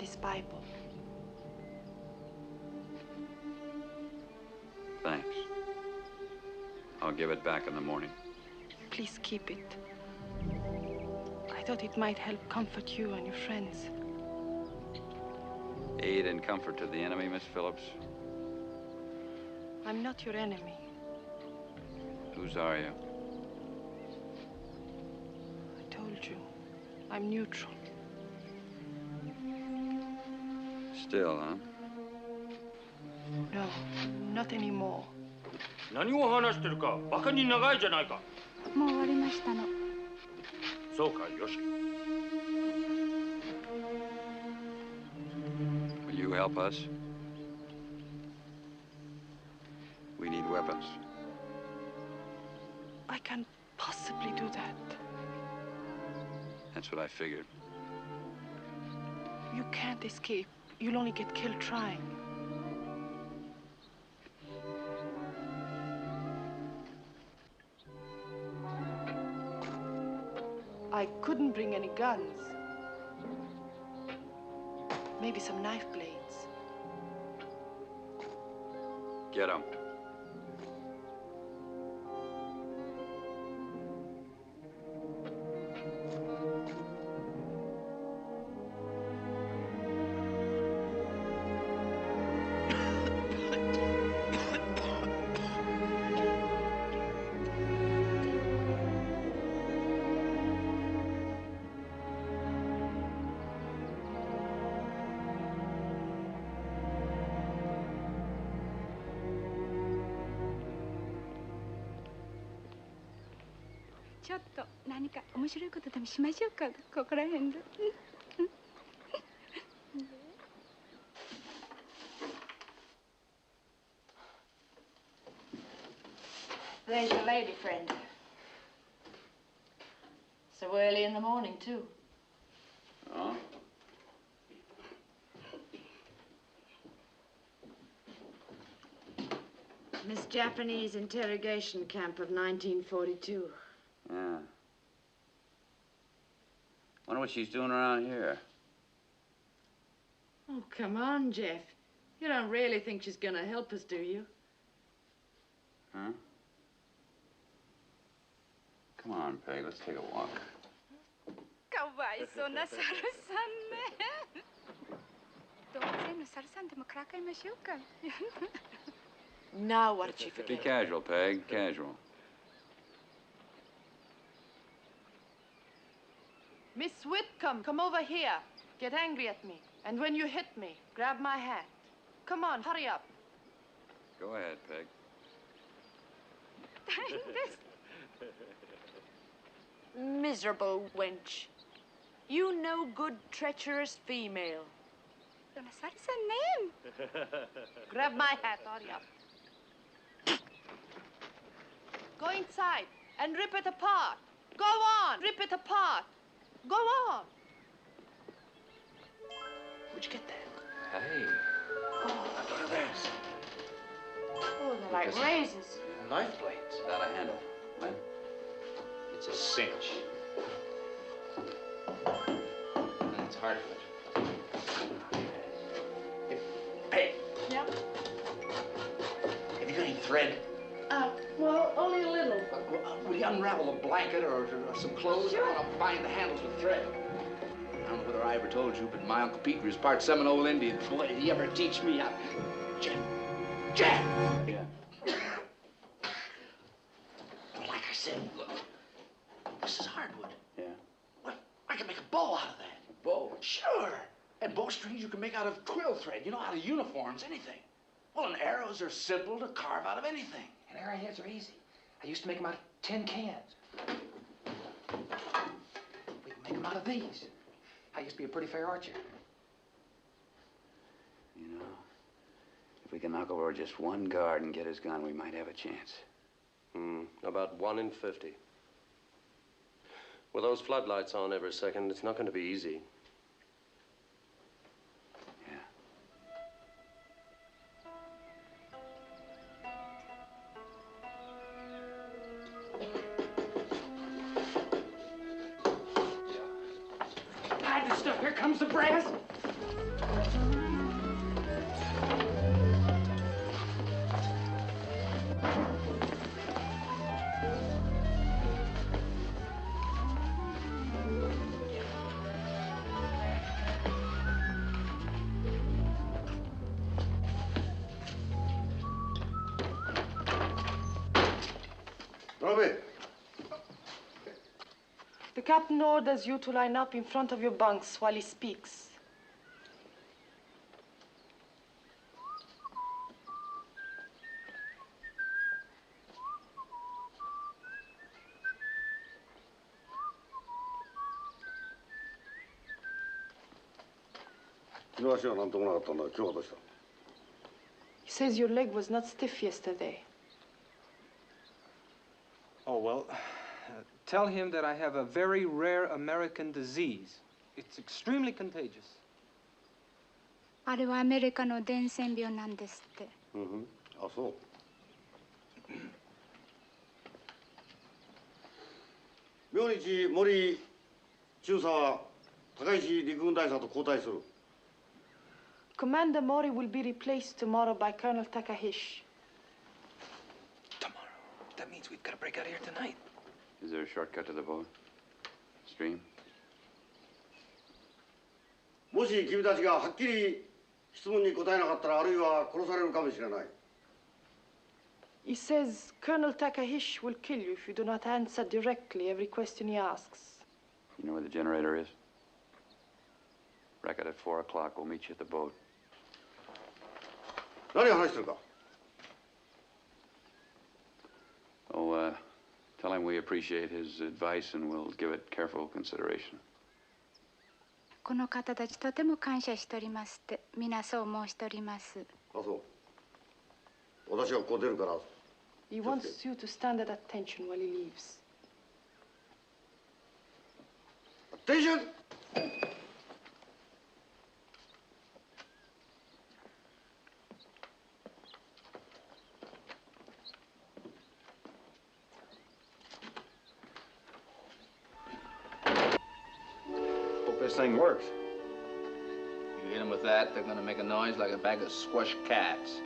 his Bible. Thanks. I'll give it back in the morning. Please keep it. I thought it might help comfort you and your friends. Aid and comfort to the enemy, Miss Phillips. I'm not your enemy. Whose are you? I told you. I'm neutral. Still, huh? No, not anymore. 何を話してるかバカに長いじゃないか。もう終わりましたの。そうか、よし。Will you help us? We need weapons. I can't possibly do that. That's what I figured. You can't escape. You'll only get killed trying. I couldn't bring any guns. Maybe some knife blades. Get 'em.ちょっと何か面白いことでもしましょうか。ここら辺で。There's your lady friend. So early in the morning, too. Oh? Miss Japanese interrogation camp of 1942. Yeah. Wonder what she's doing around here. Oh, come on, Jeff. You don't really think she's gonna help us, do you? Huh? Come on, Peg, let's take a walk. かわいそうなサルさんね。動物園のサルさんでもからかいましょうか。Now what did she Be forget? casual, Peg, casual. Miss Whitcomb, come over here. Get angry at me. And when you hit me, grab my hat. Come on, hurry up. Go ahead, Peg. Miserable wench. You no good, treacherous female. Grab my hat, hurry up. Go inside and rip it apart. Go on, rip it apart. Go on. Where'd you get that? Hey. Oh, look at this. Oh, they're like razors. Knife blades. Got a handle. Len? It's a cinch. And it's hardwood. Hey, Yep. have you got any thread? Well, only a little. Will you unravel a blanket or some clothes? Sure. I want to bind the handles with thread. I don't know whether I ever told you, but my Uncle Pete was part Seminole Indian. Boy, did he ever teach me how... Jeff! Jeff! Yeah. Like I said, look, this is hardwood. Yeah. What? I can make a bow out of that. A bow? Sure. And bowstrings you can make out of quill thread. You know, out of uniforms, anything. Well, and arrows are simple to carve out of anything. And arrowheads are easy. I used to make them out of tin cans. We can make them out of these. I used to be a pretty fair archer. You know, if we can knock over just one guard and get his gun, we might have a chance. About 1 in 50. With those floodlights on every second, it's not going to be easy. Hide this stuff. Here comes the brass. The captain orders you to line up in front of your bunks while he speaks. He says your leg was not stiff yesterday. Oh, well, tell him that I have a very rare American disease. It's extremely contagious. あれはアメリカの伝染病なんですって。あ、そう。明日森中佐は高石陸軍大佐と交代する。Commander Mori will be replaced tomorrow by Colonel Takahashi. Tomorrow? That means we've got to break out of here tonight. Is there a shortcut to the boat? Stream? もし君たちがはっきり質問に答えなかったら、あるいは殺されるかもしれない。He says Colonel Takahashi will kill you if you do not answer directly every question he asks. You know where the generator is? Wreck it at 4 o'clock. We'll meet you at the boat. 何話してるか? Oh, tell him we appreciate his advice and we'll give it careful consideration. この方たちとても感謝しておりますって皆そう申しております。あ、そう。私はここ出るから。He wants you to stand at attention while he leaves. Attention! Hope this thing works. You hit them with that, they're gonna make a noise like a bag of squashed cats.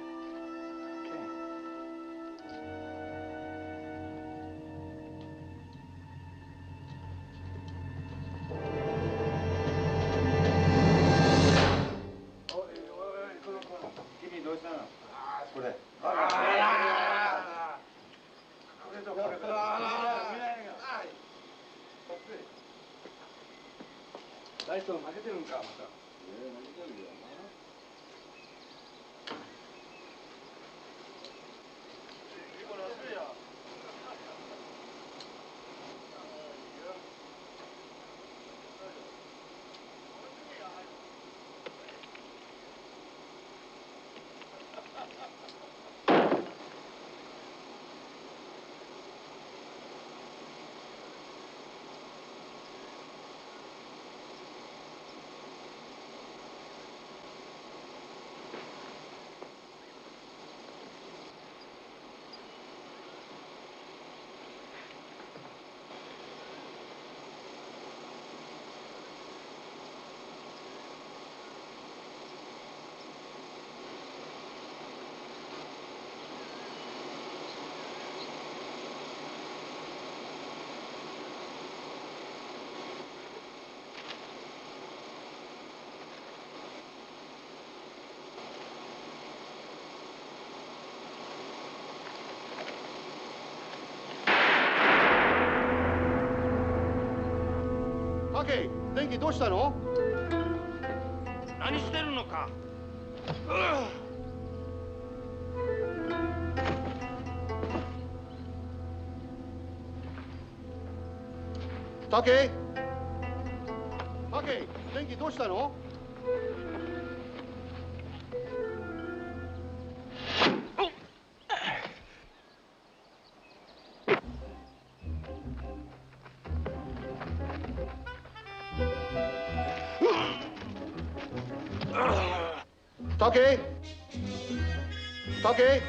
Okay, 電気どうしたの？何してるのか。タケ？タケ、電気どうしたの？タケ？タケ？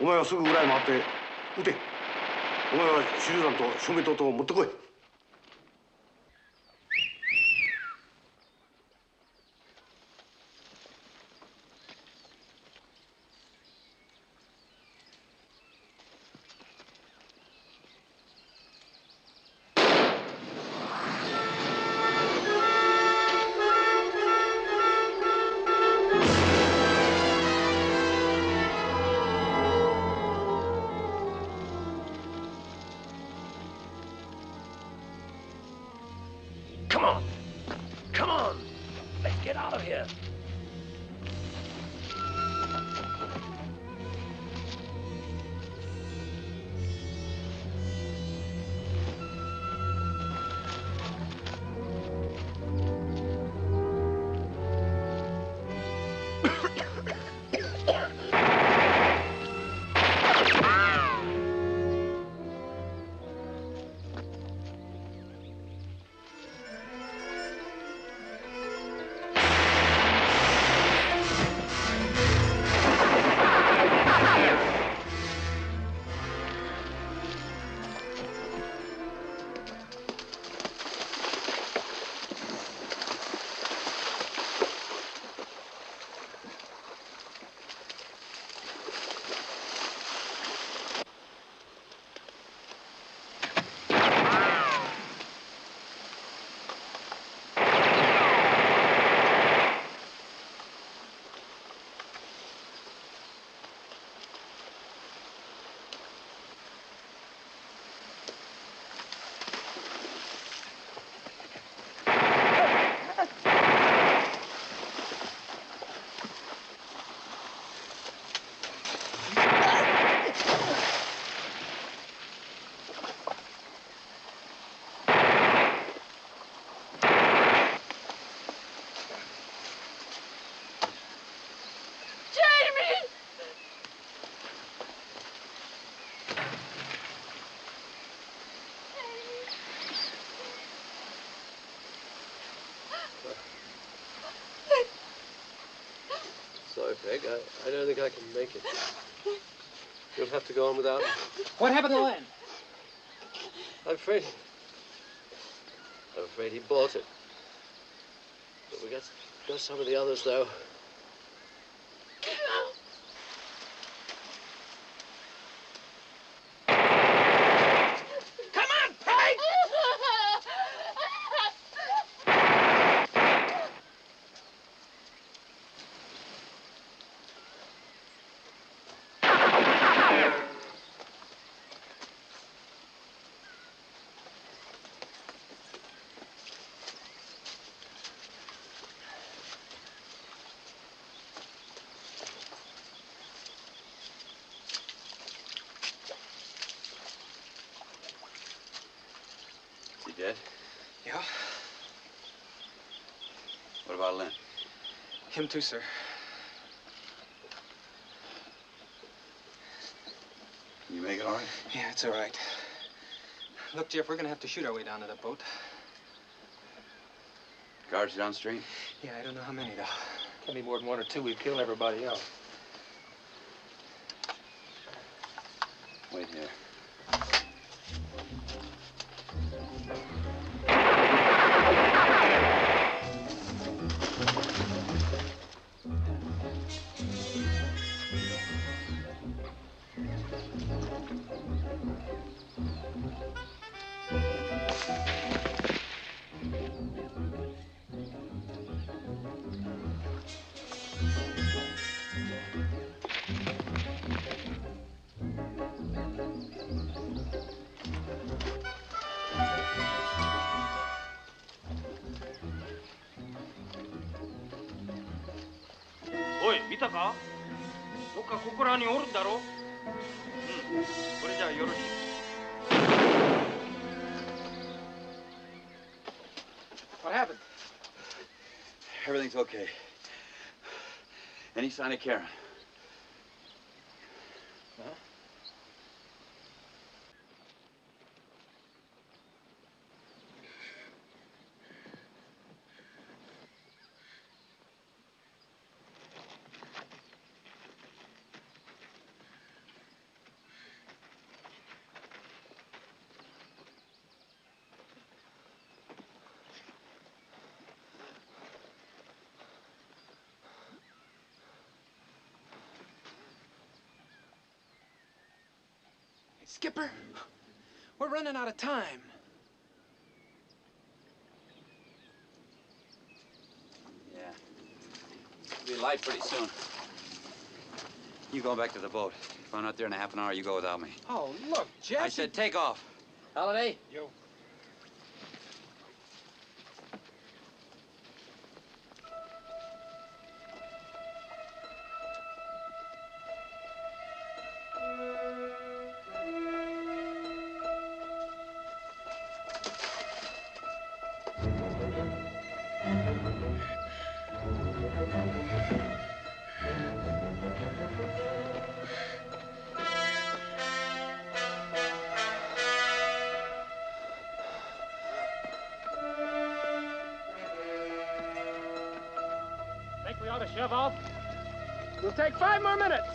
お前はすぐ裏へ回って撃て。お前は手榴弾と照明灯と持ってこい。Come on. Come on. Let's get out of here. Sorry, Peg. I don't think I can make it. You'll have to go on without me. What happened to Len? I'm afraid he bought it. But we got some of the others, though. Dead? Yeah? What about Len? Him too, sir. Can you make it all right? Yeah, it's all right. Look, Jeff, we're gonna have to shoot our way down to the boat. Guards downstream? Yeah, I don't know how many, though. Can't be more than one or two. We'd kill everybody else. Wait here. Oi, 見たか？どっかここらにおるんだろ？うん、これじゃあよろしい。What happened? Everything's okay. Any sign of Karen? Huh? Skipper, we're running out of time. Yeah. It'll be light pretty soon. You go back to the boat. If I'm not there in a half an hour, you go without me. Oh, look, Jesse. I said take off. Holiday? Yo. Think we ought to shove off? We'll take 5 more minutes.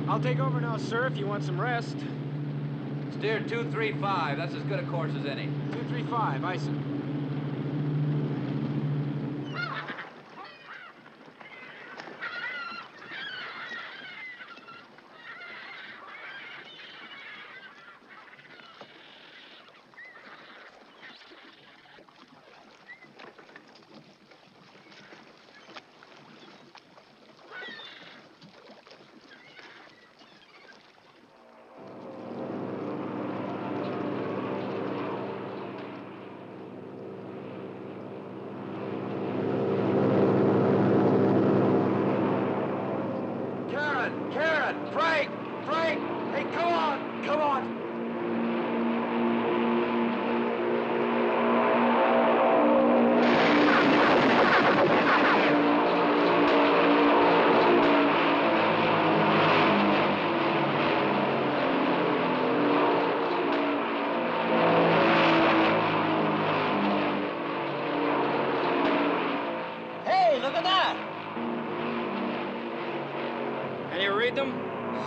I'll take over now, sir, if you want some rest. Steer 235. That's as good a course as any. 235, aye, sir.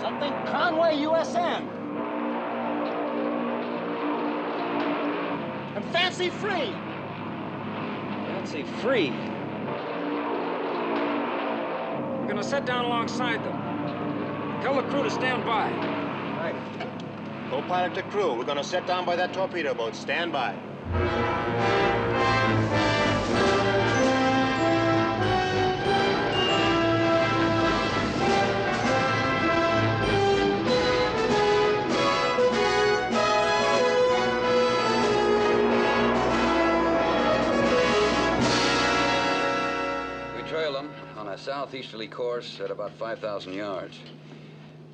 Something Conway, USN. And Fancy Free. Fancy Free? We're gonna set down alongside them. Tell the crew to stand by. Right. Co-pilot to crew, we're gonna set down by that torpedo boat. Stand by. On a southeasterly course at about 5,000 yards.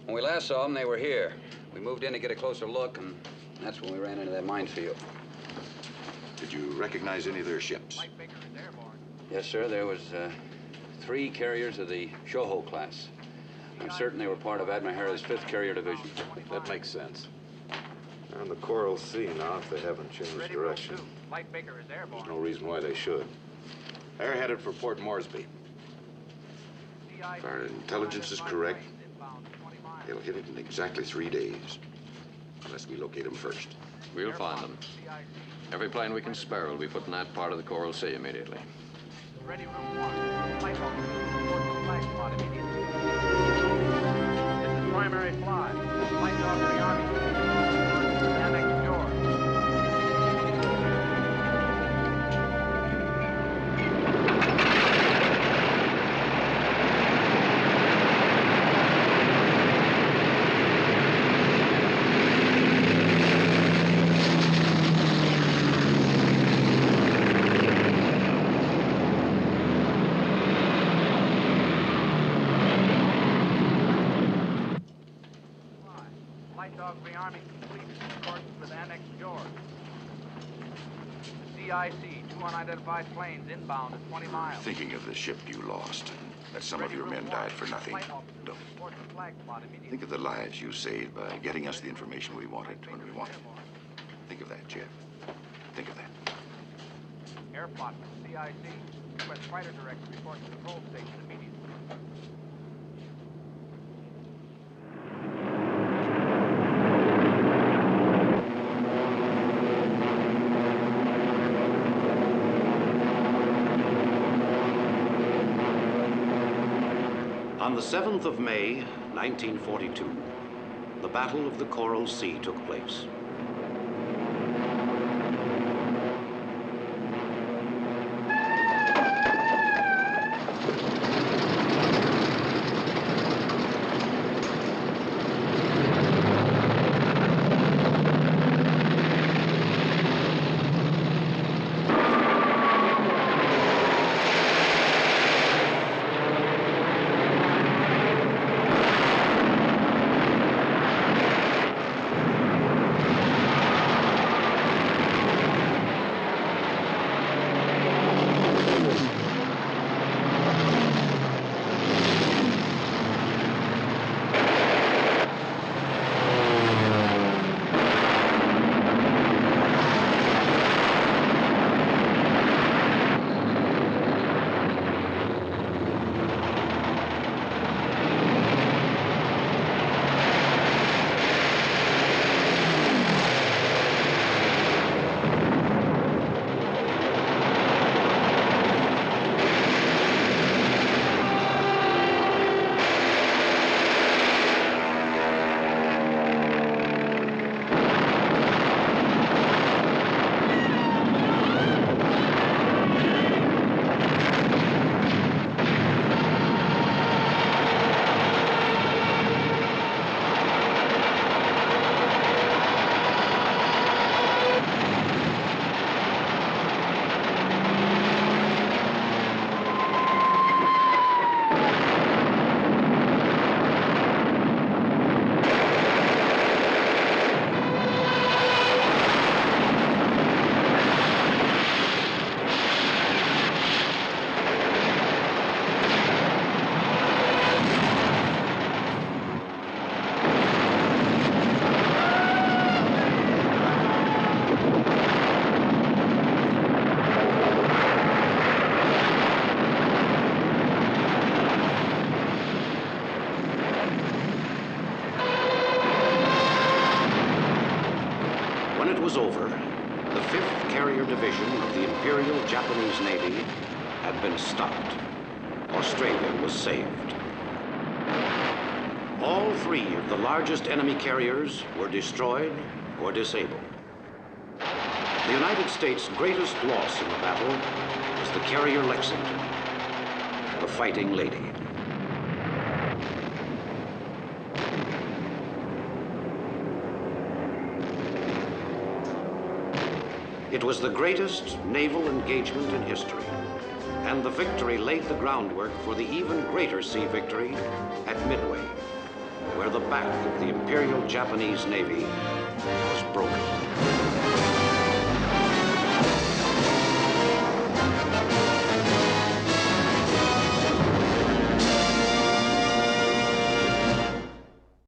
When we last saw them, they were here. We moved in to get a closer look, and that's when we ran into that minefield. Did you recognize any of their ships? Yes, sir. There was 3 carriers of the Shoho class. I'm certain they were part of Admiral Harris' 5th Carrier Division. That makes sense. They're on the Coral Sea now if they haven't changed direction. There's no reason why they should. They're headed for Port Moresby. If our intelligence is correct, they'll hit it in exactly 3 days. Unless we locate them first. We'll find them. Every plane we can spare will be put in that part of the Coral Sea immediately. Ready, room 1. Flight officer, report to flag spot immediately. This is primary fly. Flight dog for the Army. Annex George. CIC, 2 unidentified planes inbound at 20 miles. Thinking of the ship you lost, that some of your men died for nothing. Don't. Think of the lives you saved by getting us the information we wanted when we wanted it. Think of that, Jeff. Think of that. Airplot, CIC. Request fighter director report to control station immediately. On the 7th of May, 1942, the Battle of the Coral Sea took place. Was over, the 5th Carrier Division of the Imperial Japanese Navy had been stopped. Australia was saved. All 3 of the largest enemy carriers were destroyed or disabled. The United States' greatest loss in the battle was the carrier Lexington, the Fighting Lady. It was the greatest naval engagement in history, and the victory laid the groundwork for the even greater sea victory at Midway, where the back of the Imperial Japanese Navy was broken.